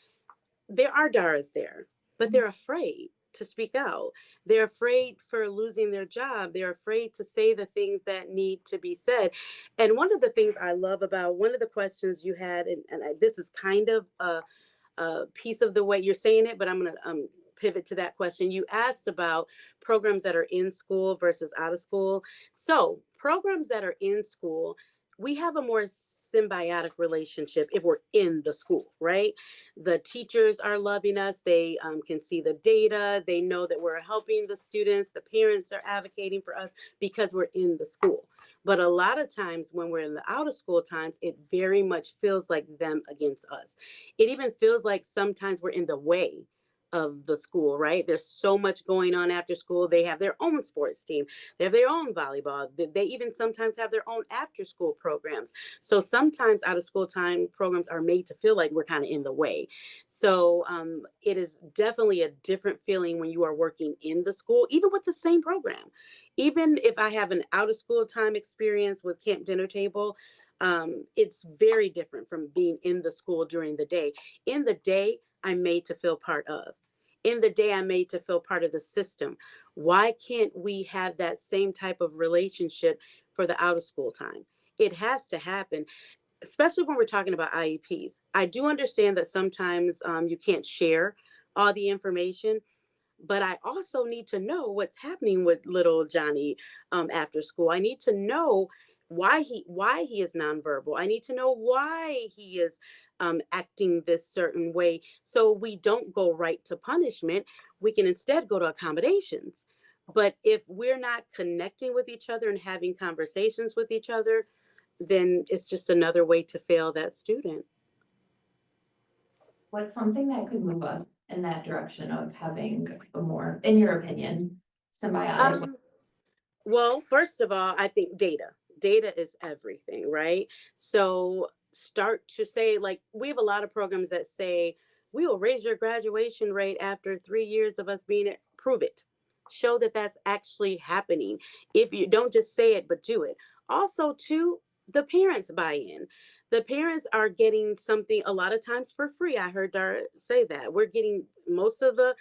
S6: there are Daras there, but they're afraid to speak out. They're afraid for losing their job. They're afraid to say the things that need to be said. And one of the things I love about one of the questions you had, and this is kind of a piece of the way you're saying it, but I'm going to pivot to that question. You asked about programs that are in school versus out of school. So programs that are in school, we have a more symbiotic relationship if we're in the school, right? The teachers are loving us. They can see the data. They know that we're helping the students. The parents are advocating for us because we're in the school. But a lot of times when we're in the out of school times, it very much feels like them against us. It even feels like sometimes we're in the way of the school, right? There's so much going on after school. They have their own sports team. They have their own volleyball. They even sometimes have their own after school programs. So sometimes out of school time programs are made to feel like we're kind of in the way. So it is definitely a different feeling when you are working in the school, even with the same program. Even if I have an out of school time experience with Camp Dinner Table, it's very different from being in the school during the day. In the day, I'm made to feel part of. In the day, I'm made to feel part of the system. Why can't we have that same type of relationship for the out of school time? It has to happen, especially when we're talking about IEPs. I do understand that sometimes you can't share all the information, but I also need to know what's happening with little Johnny after school. I need to know why he is nonverbal. I need to know why he is acting this certain way, so we don't go right to punishment. We can instead go to accommodations. But if we're not connecting with each other and having conversations with each other, then it's just another way to fail that student.
S3: What's something that could move us in that direction of having a more, in your opinion, symbiotic?
S6: Well, first of all, I think data is everything, right? So start to say, like, we have a lot of programs that say we will raise your graduation rate after 3 years of us being it. Prove it. Show that that's actually happening. If you don't just say it, but do it. Also, too, the parents buy in. The parents are getting something a lot of times for free. I heard Dara say that. We're getting most of the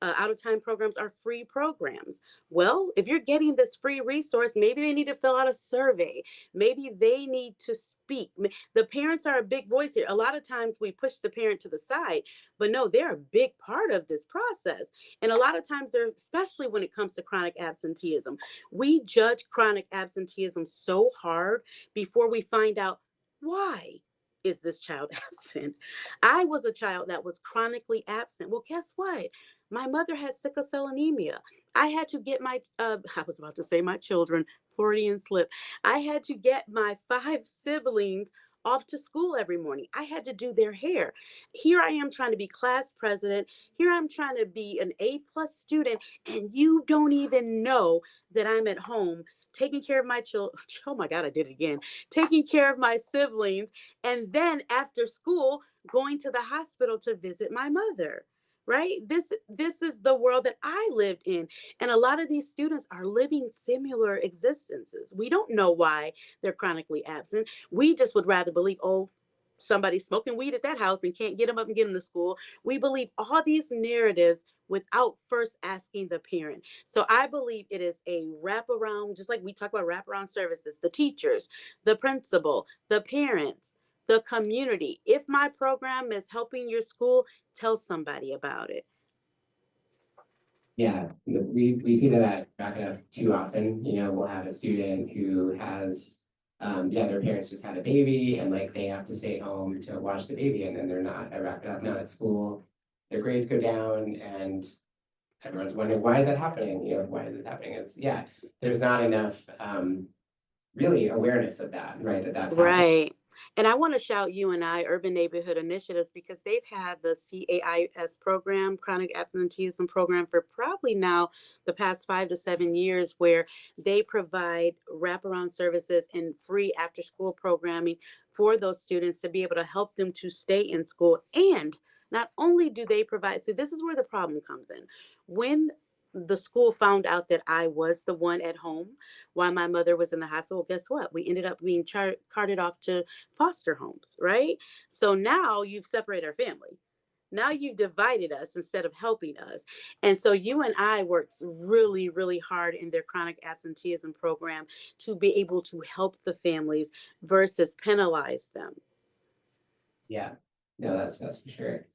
S6: out-of-time programs are free programs. Well, if you're getting this free resource, maybe they need to fill out a survey. Maybe they need to speak. The parents are a big voice here. A lot of times we push the parent to the side, but no, they're a big part of this process. And a lot of times there's, especially when it comes to chronic absenteeism, we judge chronic absenteeism so hard before we find out why is this child absent. I was a child that was chronically absent. Well, guess what? My mother had sickle cell anemia. I had to get my, I was about to say my children, Freudian slip. I had to get my 5 siblings off to school every morning. I had to do their hair. Here I am trying to be class president. Here I'm trying to be an A+ student, and you don't even know that I'm at home taking care of my children. Oh my God, I did it again. Taking care of my siblings. And then after school, going to the hospital to visit my mother. Right? This is the world that I lived in. And a lot of these students are living similar existences. We don't know why they're chronically absent. We just would rather believe, oh, somebody's smoking weed at that house and can't get them up and get them to school. We believe all these narratives without first asking the parent. So I believe it is a wraparound, just like we talk about wraparound services, the teachers, the principal, the parents, the community. If my program is helping your school, tell somebody about it.
S2: Yeah, we see that at Racquet too often. You know, we'll have a student who has, their parents just had a baby and like they have to stay home to watch the baby, and then they're not at Racquet, not at school. Their grades go down, and everyone's wondering, why is that happening? You know, why is this happening? It's, there's not enough really awareness of that, right? That's happening.
S6: Right. And I want to shout UNI, Urban Neighborhood Initiatives, because they've had the CAIS program, chronic absenteeism program, for probably now the past 5 to 7 years, where they provide wraparound services and free after school programming for those students to be able to help them to stay in school. And not only do they provide, so this is where the problem comes in. When the school found out that I was the one at home while my mother was in the hospital, guess what? We ended up being carted off to foster homes, right? So now you've separated our family. Now you've divided us instead of helping us. And so UNI works really, really hard in their chronic absenteeism program to be able to help the families versus penalize them.
S2: Yeah, no, that's for sure.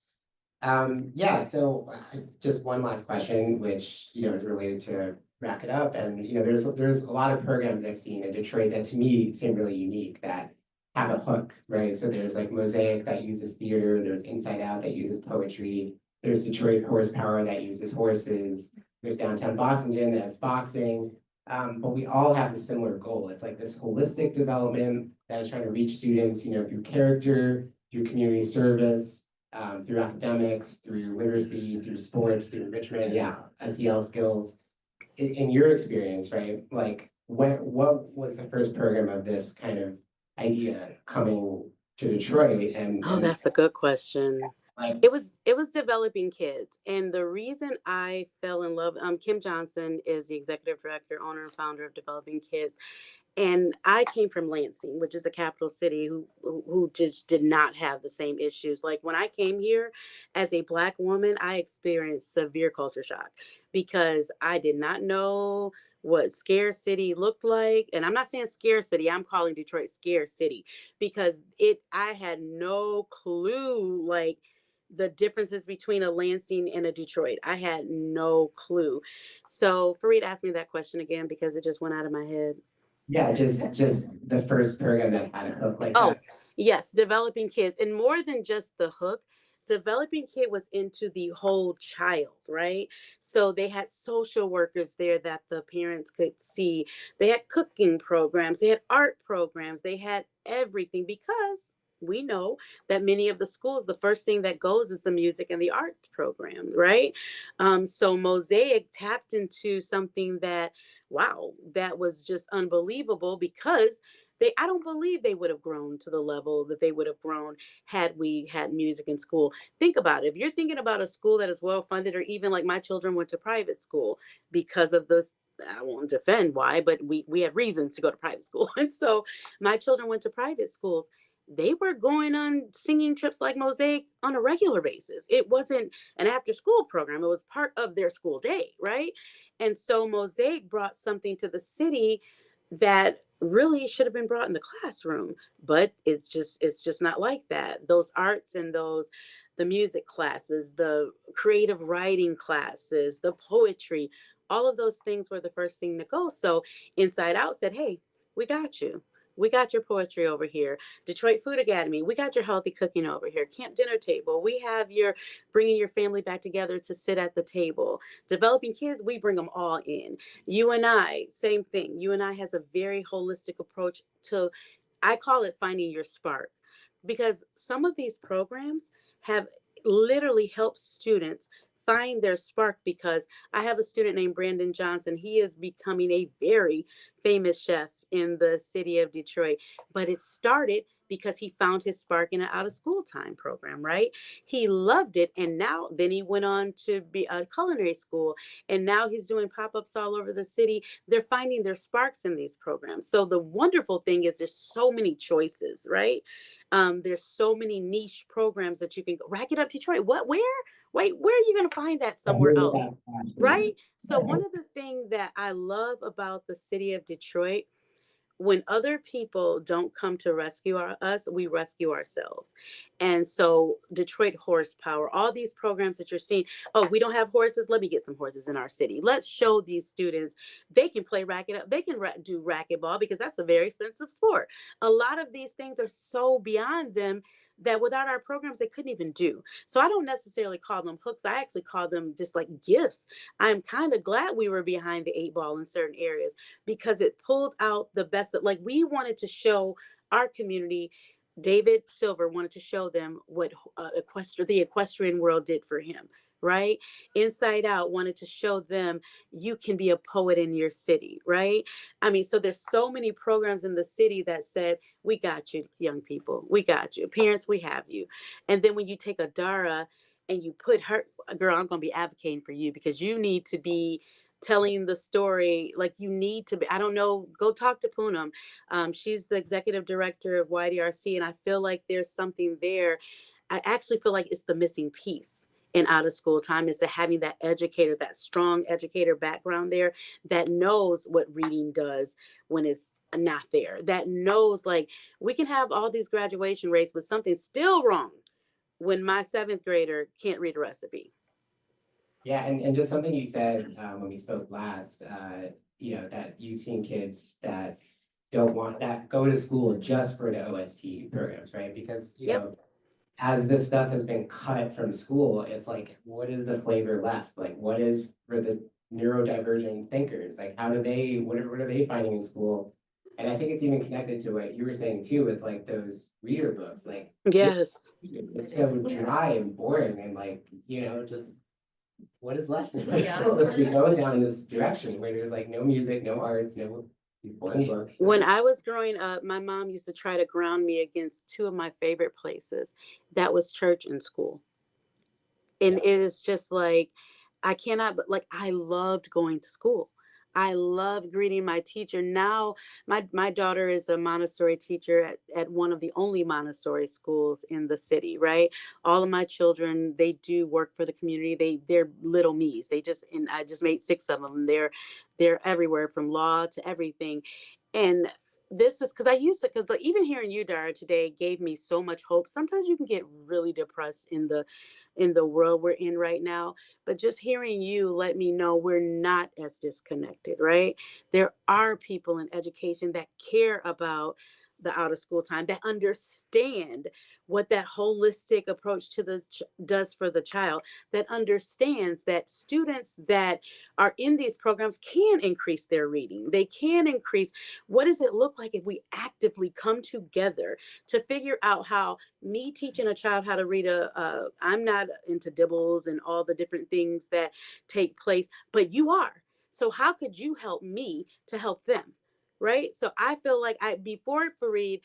S2: So just one last question, which, is related to Rack It Up. And, there's a lot of programs I've seen in Detroit that to me seem really unique that have a hook, right? So there's like Mosaic that uses theater, there's Inside Out that uses poetry, there's Detroit Horsepower that uses horses, there's Downtown Boxing Gym that has boxing. But we all have a similar goal. It's like this holistic development that is trying to reach students, through character, through community service, through academics, through literacy, through sports, through enrichment, SEL skills. In your experience, right? Like, what was the first program of this kind of idea coming to Detroit? And
S6: that's a good question.
S2: Like,
S6: It was developing kids. And the reason I fell in love, Kim Johnson is the executive director, owner, and founder of Developing Kids. And I came from Lansing, which is a capital city who just did not have the same issues. Like when I came here as a Black woman, I experienced severe culture shock because I did not know what scarcity looked like. And I'm not saying scarcity, I'm calling Detroit Scare City because I had no clue, like, the differences between a Lansing and a Detroit. I had no clue. So Fareed asked me that question again because it just went out of my head.
S2: yeah, just the first program that had a hook like
S6: Oh,
S2: that.
S6: yes, Developing Kids. And more than just the hook, Developing Kid was into the whole child, right? So they had social workers there that the parents could see. They had cooking programs, they had art programs, they had everything because we know that many of the schools, the first thing that goes is the music and the art program, right? So Mosaic tapped into something that, wow, that was just unbelievable because I don't believe they would have grown to the level that they would have grown had we had music in school. Think about it. If you're thinking about a school that is well funded, or even like my children went to private school because of this, I won't defend why, but we had reasons to go to private school. And so my children went to private schools. they were going on singing trips like Mosaic on a regular basis. It wasn't an after school program. It was part of their school day, right? And so Mosaic brought something to the city that really should have been brought in the classroom, but it's just not like that. Those arts and those the music classes, the creative writing classes, the poetry, all of those things were the first thing to go. So Inside Out said, "Hey, we got you. We got your poetry over here. Detroit Food Academy, we got your healthy cooking over here. Camp Dinner Table, we have your bringing your family back together to sit at the table. Developing Kids, we bring them all in. UNI, same thing. UNI has a very holistic approach to, I call it finding your spark, because some of these programs have literally helped students find their spark. Because I have a student named Brandon Johnson. He is becoming a very famous chef in the city of Detroit, but it started because he found his spark in an out of school time program, right? He loved it. And now, then he went on to be a culinary school, and now he's doing pop-ups all over the city. They're finding their sparks in these programs. So the wonderful thing is there's so many choices, right? There's so many niche programs that you can go. Rack It Up Detroit. What? Where? Wait, where are you going to find that somewhere else? Right? So one of the things that I love about the city of Detroit, when other people don't come to rescue us, we rescue ourselves. And so Detroit Horsepower, all these programs that you're seeing, oh, we don't have horses. Let me get some horses in our city. Let's show these students they can play racket up. They can do racquetball, because that's a very expensive sport. A lot of these things are so beyond them that without our programs, they couldn't even do. So I don't necessarily call them hooks. I actually call them just like gifts. I'm kind of glad we were behind the 8 ball in certain areas, because it pulled out the best. Like, we wanted to show our community, David Silver wanted to show them what the equestrian world did for him, right? Inside Out wanted to show them you can be a poet in your city, right? I mean, so there's so many programs in the city that said, we got you, young people. We got you. Parents, we have you. And then when you take a Dara and you put her, girl, I'm going to be advocating for you, because you need to be telling the story. Like, you need to be, I don't know, go talk to Poonam. She's the executive director of YDRC, and I feel like there's something there. I actually feel like it's the missing piece in out of school time, is to having that educator, that strong educator background there, that knows what reading does when it's not there, that knows, like, we can have all these graduation rates, but something's still wrong when my 7th grader can't read a recipe.
S2: Yeah, and just something you said when we spoke last, that you've seen kids that that go to school just for the OST programs, right? Because,
S6: Yep.
S2: As this stuff has been cut from school, it's like, what is the flavor left? Like, what is for the neurodivergent thinkers? Like, what are they finding in school? And I think it's even connected to what you were saying too, with like those reader books. Like,
S6: Yes.
S2: it's so dry and boring, and like, just what is left in my
S3: Yeah.
S2: school if we go down this direction where there's like no music, no arts, no boring books.
S6: When I was growing up, my mom used to try to ground me against 2 of my favorite places. That was church and school. And it is just like, I cannot, but like, I loved going to school. I loved greeting my teacher. Now, my daughter is a Montessori teacher at one of the only Montessori schools in the city, right? All of my children, they do work for the community. They're little me's. And I just made 6 of them. They're everywhere, from law to everything. And this is because because like, even hearing you, Dara, today gave me so much hope. Sometimes you can get really depressed in the world we're in right now, but just hearing you let me know we're not as disconnected, right? There are people in education that care about the out of school time, that understand what that holistic approach to does for the child, that understands that students that are in these programs can increase their reading. They can increase. What does it look like if we actively come together to figure out how me teaching a child how to read I'm not into dibbles and all the different things that take place, but you are. So how could you help me to help them? Right? So I feel like before Fareed,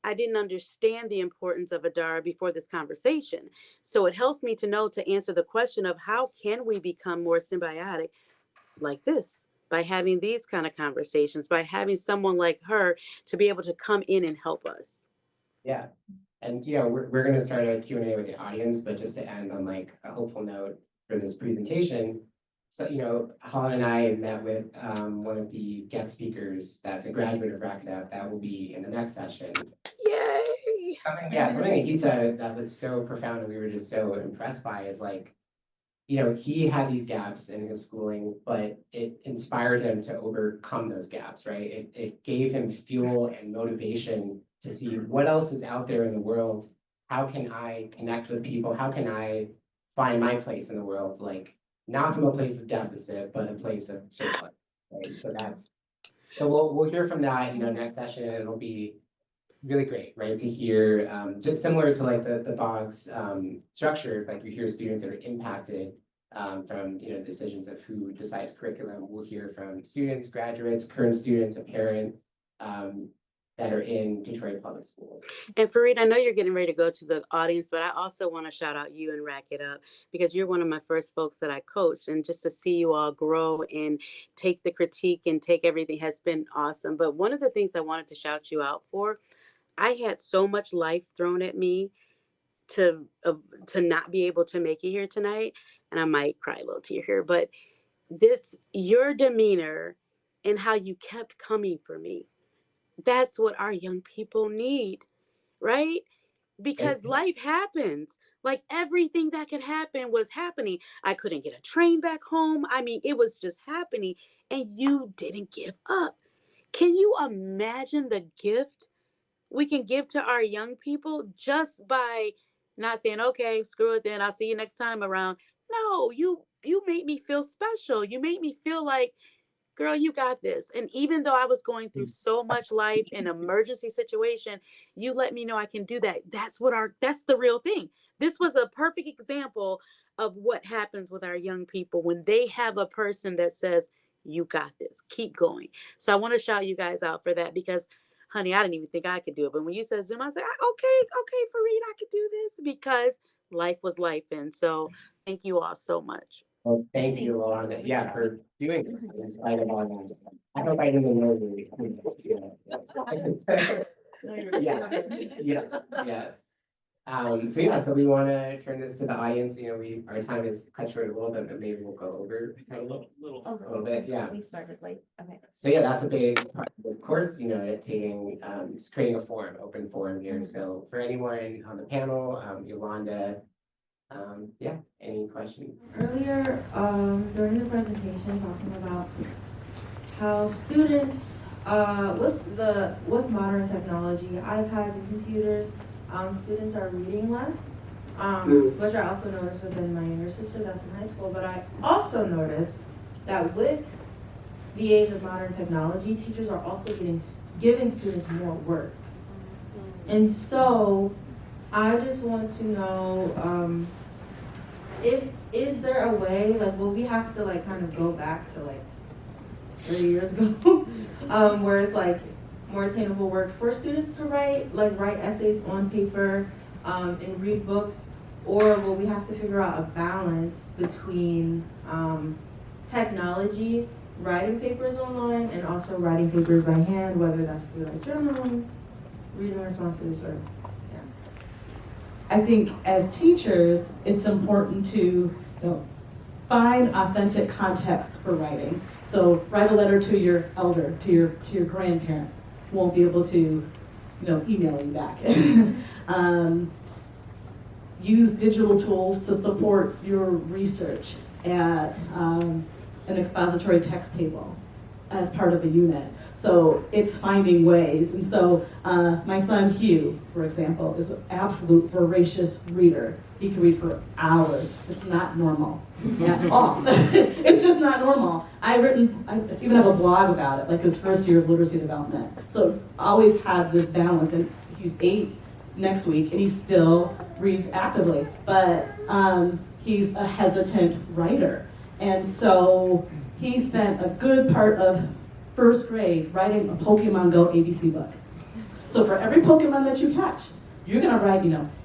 S6: I didn't understand the importance of Adara before this conversation. So it helps me to know to answer the question of how can we become more symbiotic like this, by having these kind of conversations, by having someone like her to be able to come in and help us.
S2: Yeah, and we're gonna start a Q&A with the audience, but just to end on like a hopeful note for this presentation. So, Holland and I met with one of the guest speakers that's a graduate of Racquet that will be in the next session.
S6: Yay!
S2: Something that he said that was so profound and we were just so impressed by is like, he had these gaps in his schooling, but it inspired him to overcome those gaps, right? It gave him fuel and motivation to see what else is out there in the world. How can I connect with people? How can I find my place in the world? Like, not from a place of deficit, but a place of surplus, right? So we'll hear from that, next session, and it'll be really great, right? To hear, just similar to like the BOGS structure, like you hear students that are impacted from decisions of who decides curriculum. We'll hear from students, graduates, current students, a parent that are in Detroit public schools.
S6: And Fareed, I know you're getting ready to go to the audience, but I also want to shout out you and Rack It Up because you're one of my first folks that I coached, and just to see you all grow and take the critique and take everything has been awesome. But one of the things I wanted to shout you out for, I had so much life thrown at me to not be able to make it here tonight, and I might cry a little tear here, but your demeanor and how you kept coming for me, that's what our young people need, right? Because life happens. Like everything that could happen was happening. I couldn't get a train back home. I mean, it was just happening, and you didn't give up. Can you imagine the gift we can give to our young people just by not saying, okay, screw it then, I'll see you next time around? No, you made me feel special. You made me feel like, girl, you got this. And even though I was going through so much life, an emergency situation, you let me know I can do that. That's the real thing. This was a perfect example of what happens with our young people when they have a person that says, you got this, keep going. So I want to shout you guys out for that because, honey, I didn't even think I could do it. But when you said Zoom, I said, okay, Fareed, I could do this because life was life. And so thank you all so much.
S2: Well, thank you, Yolanda, for doing this in spite of all that. I hope I didn't know yes. So we want to turn this to the audience. Our time is cut short a little bit, but maybe we'll go over a little bit. Yeah.
S3: We started late, okay.
S2: So that's a big part of this course, taking, just creating a forum, open forum here. So for anyone on the panel, Yolanda, any questions?
S7: Earlier, during the presentation, talking about how students, with modern technology, iPads and computers, students are reading less, which I also noticed within my younger sister that's in high school. But I also noticed that with the age of modern technology, teachers are also giving students more work. And so I just want to know, is there a way, like, will we have to like kind of go back to like 3 years ago, where it's like more attainable work for students to write essays on paper, and read books, or will we have to figure out a balance between technology, writing papers online, and also writing papers by hand, whether that's through like journaling, reading responses, or
S4: I think as teachers, it's important to find authentic context for writing. So write a letter to your elder, to your grandparent. Won't be able to, email you back. Use digital tools to support your research at an expository text table as part of a unit. So it's finding ways. And so my son Hugh, for example, is an absolute voracious reader. He can read for hours. It's not normal at all. It's just not normal. I even have a blog about it, like his first year of literacy development. So it's always had this balance, and he's 8 next week, and he still reads actively. But he's a hesitant writer. And so he spent a good part of first grade writing a Pokemon Go ABC book. So for every Pokemon that you catch, you're gonna write,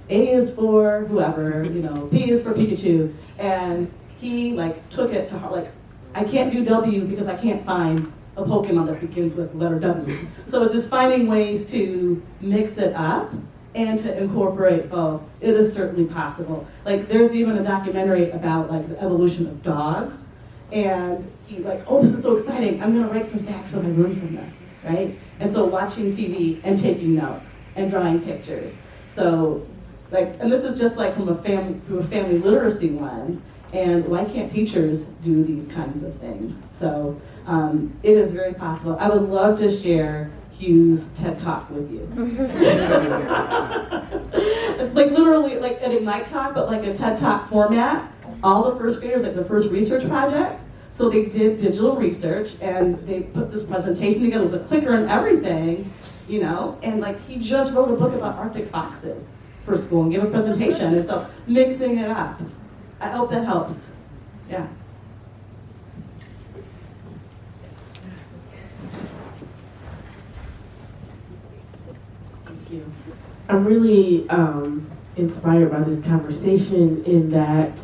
S4: A is for whoever, P is for Pikachu. And he took it to heart, I can't do W because I can't find a Pokemon that begins with the letter W. So it's just finding ways to mix it up and to incorporate both, it is certainly possible. Like, there's even a documentary about like the evolution of dogs, and he like, oh, this is so exciting, I'm gonna write some facts that I learned from this, right? And so watching TV and taking notes and drawing pictures. So like, and this is just like from a family literacy lens, and why can't teachers do these kinds of things? So it is very possible. I would love to share Hugh's TED Talk with you. Like literally like an Ignite Talk, but like a TED Talk format. All the first graders, like the first research project. So they did digital research and they put this presentation together with a clicker and everything, you know, and like he just wrote a book about Arctic foxes for school and gave a presentation. And so mixing it up. I hope that helps. Yeah.
S6: Thank you. I'm really inspired by this conversation in that,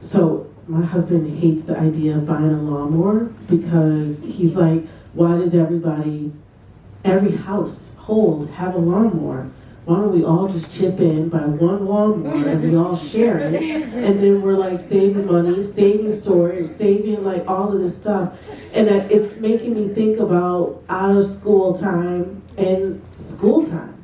S6: so my husband hates the idea of buying a lawnmower because he's like, why does every household have a lawnmower? Why don't we all just chip in, buy one lawnmower, and we all share it, and then we're like saving money, saving storage, saving like all of this stuff. And it's making me think about out of school time and school time.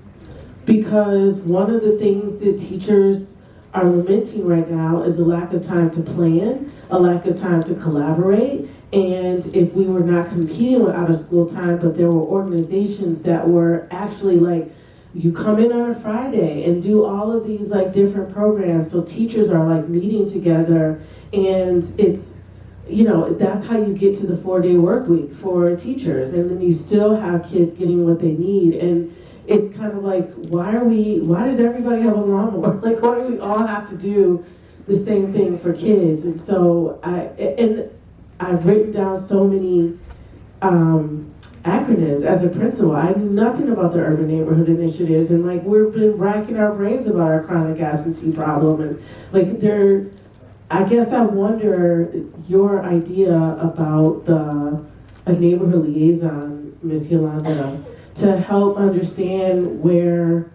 S6: Because one of the things that teachers are lamenting right now is a lack of time to plan, a lack of time to collaborate. And if we were not competing with out of school time, but there were organizations that were actually like, you come in on a Friday and do all of these like different programs. So teachers are like meeting together, and it's, you know, that's how you get to the 4-day work week for teachers. And then you still have kids getting what they need. And it's kind of like, why does everybody have a lawnmower? Like, why do we all have to do the same thing for kids? And so I've written down so many acronyms as a principal. I knew nothing about the urban neighborhood initiatives, and like we've been racking our brains about our chronic absentee problem, and like I guess I wonder your idea about a neighborhood liaison, Ms. Yolanda, to help understand where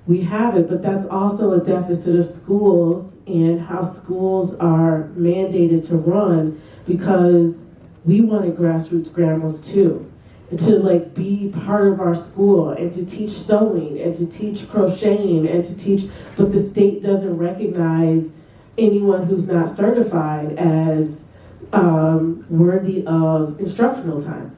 S6: we have it, but that's also a deficit of schools and how schools are mandated to run, because we wanted grassroots grandmas too, to like be part of our school and to teach sewing and to teach crocheting and to teach, but the state doesn't recognize anyone who's not certified as worthy of instructional time.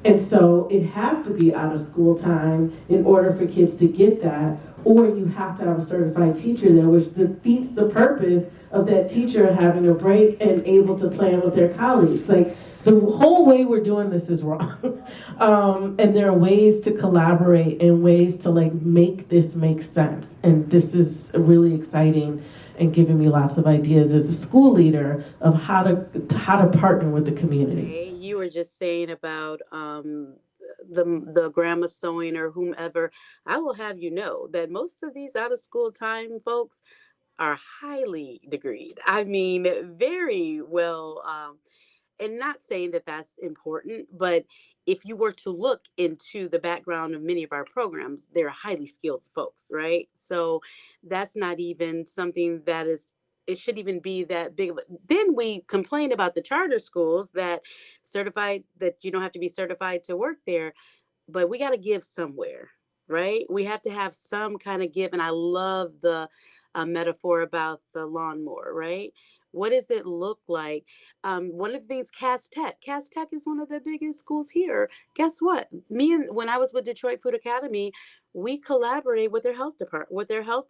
S6: And so it has to be out of school time in order for kids to get that, or you have to have a certified teacher there, which defeats the purpose of that teacher having a break and able to plan with their colleagues. Like, the whole way we're doing this is wrong. And there are ways to collaborate and ways to like make this make sense. And this is really exciting and giving me lots of ideas as a school leader of how to partner with the community.
S8: You were just saying about the grandma sewing or whomever. I will have you know that most of these out of school time folks are highly degreed. I mean, very well. And not saying that that's important, but if you were to look into the background of many of our programs, they're highly skilled folks, right? So that's not even something that it should even be that big of a, then we complain about the charter schools that you don't have to be certified to work there, but we got to give somewhere, right? We have to have some kind of give. And I love the metaphor about the lawnmower, right? What does it look like? One of the things, Cass Tech is one of the biggest schools here. Guess what? When I was with Detroit Food Academy, we collaborated with their health department, with their health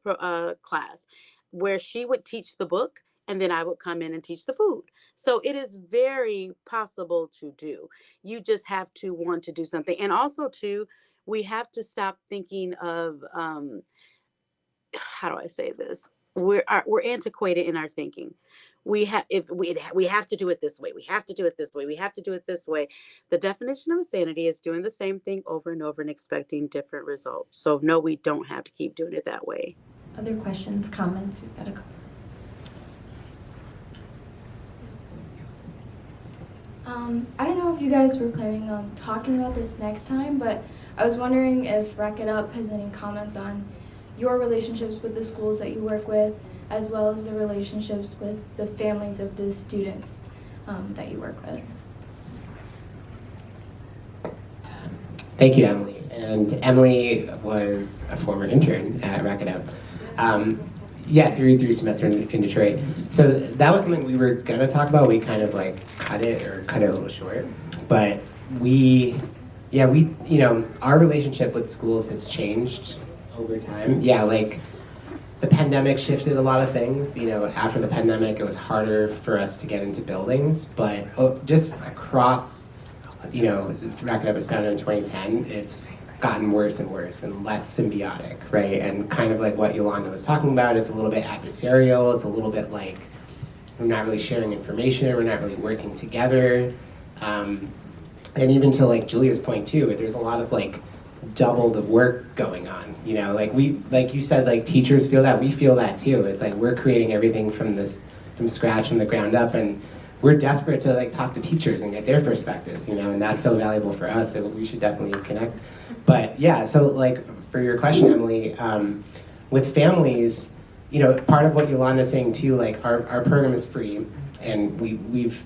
S8: class, where she would teach the book and then I would come in and teach the food. So it is very possible to do. You just have to want to do something. And also too, we have to stop thinking of, how do I say this? We're antiquated in our thinking. We have to do it this way. We have to do it this way. We have to do it this way. The definition of insanity is doing the same thing over and over and expecting different results. So no, we don't have to keep doing it that way.
S3: Other questions, comments? We've got a couple.
S9: I don't know if you guys were planning on talking about this next time, but I was wondering if Racquet Up has any comments on your relationships with the schools that you work with, as well as the relationships with the families of the students that you work with.
S2: Thank you, Emily. And Emily was a former intern at Racquet Up. Through semester in Detroit. So that was something we were gonna talk about. We kind of like cut it a little short. But our relationship with schools has changed over time. Yeah, like the pandemic shifted a lot of things. After the pandemic, it was harder for us to get into buildings. But just across, Racquet Up was founded in 2010. It's gotten worse and worse and less symbiotic, right? And kind of like what Yolanda was talking about, it's a little bit adversarial. It's a little bit like we're not really sharing information. We're not really working together. And even to like Julia's point too, there's a lot of like double the work going on. Like you said, like teachers feel that, we feel that too. It's like we're creating everything from scratch, from the ground up, and we're desperate to like talk to teachers and get their perspectives, and that's so valuable for us. So we should definitely connect. But yeah, so like for your question, Emily, with families, part of what Yolanda's saying too, like our program is free, and we've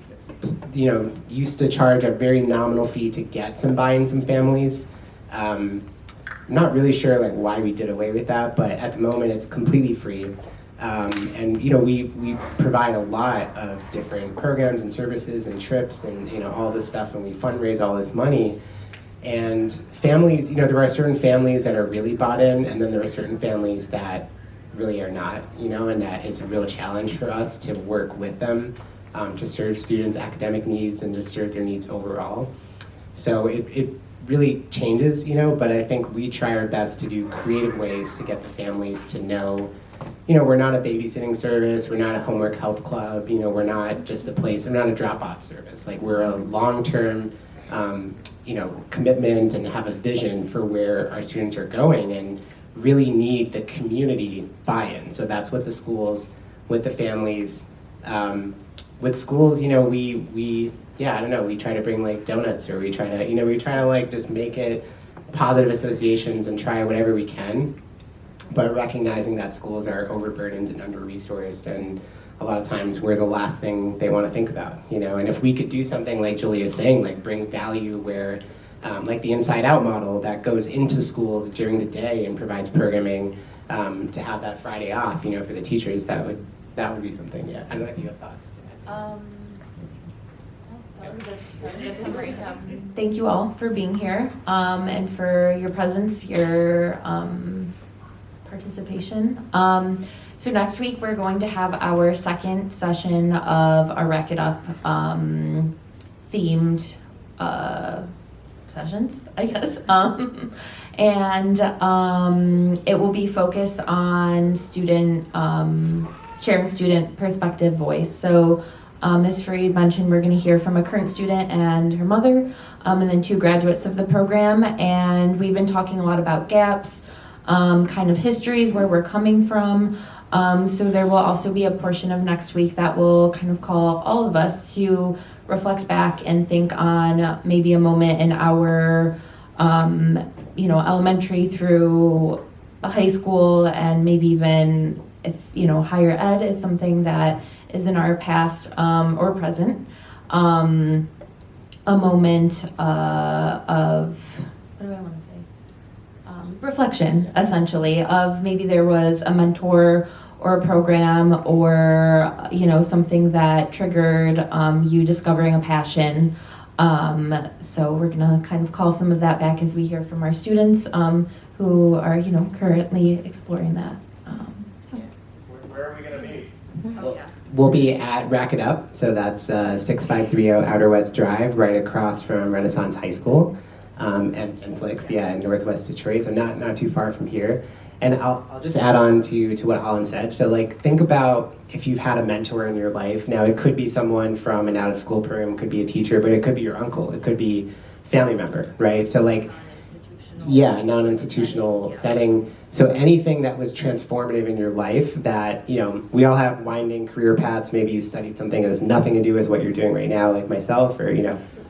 S2: used to charge a very nominal fee to get some buy-in from families. I'm not really sure like why we did away with that, but at the moment it's completely free. And we provide a lot of different programs and services and trips and all this stuff, and we fundraise all this money. And families, there are certain families that are really bought in, and then there are certain families that really are not, and that it's a real challenge for us to work with them to serve students' academic needs and to serve their needs overall. So it really changes, but I think we try our best to do creative ways to get the families to know, we're not a babysitting service, we're not a homework help club, we're not just a place, we're not a drop-off service. Like we're a long-term commitment and have a vision for where our students are going and really need the community buy-in. So that's what the schools, with the families, with schools, we try to bring like donuts, or we try to like just make it positive associations and try whatever we can, but recognizing that schools are overburdened and under-resourced, and a lot of times we're the last thing they want to think about, and if we could do something like Julia's saying, like bring value where, like the Inside Out model that goes into schools during the day and provides programming, to have that Friday off, for the teachers, that would be something. Yeah, I don't know if you have thoughts.
S3: Thank you all for being here, and for your presence, your participation. So next week we're going to have our second session of our Racquet Up themed sessions, I guess. And it will be focused on student, sharing student perspective voice. So Ms. Fareed mentioned we're going to hear from a current student and her mother, and then 2 graduates of the program. And we've been talking a lot about gaps, kind of histories, where we're coming from. So there will also be a portion of next week that will kind of call all of us to reflect back and think on maybe a moment in our, elementary through high school, and maybe even if, higher ed is something that is in our past or present. A moment of, what do I want to say? Reflection, essentially, of maybe there was a mentor or a program or, something that triggered you discovering a passion. So we're gonna kind of call some of that back as we hear from our students who are, currently exploring that.
S5: Where are we gonna be?
S2: We'll be at Racquet Up, so that's 6530 Outer West Drive, right across from Renaissance High School, and Flix, in Northwest Detroit, so not too far from here. And I'll just add on to what Holland said. So like, think about if you've had a mentor in your life. Now it could be someone from an out-of-school program, it could be a teacher, but it could be your uncle, it could be a family member, right? So like, Yeah, non-institutional setting. So anything that was transformative in your life that, we all have winding career paths. Maybe you studied something that has nothing to do with what you're doing right now, like myself, or,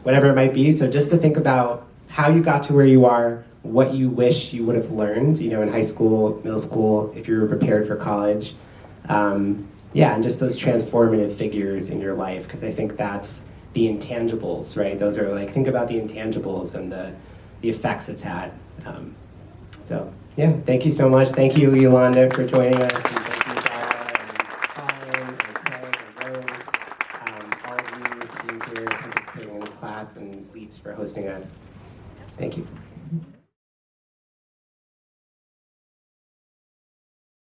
S2: whatever it might be. So just to think about how you got to where you are, what you wish you would have learned, in high school, middle school, if you were prepared for college. And just those transformative figures in your life, because I think that's the intangibles, right? Those are think about the intangibles and the effects it's had. Thank you so much. Thank you, Yolanda, for joining us. And thank you, Dara, and Colin, and Craig, and Rose, all of you for being here, participating in this class, and Leaps for hosting us. Thank you.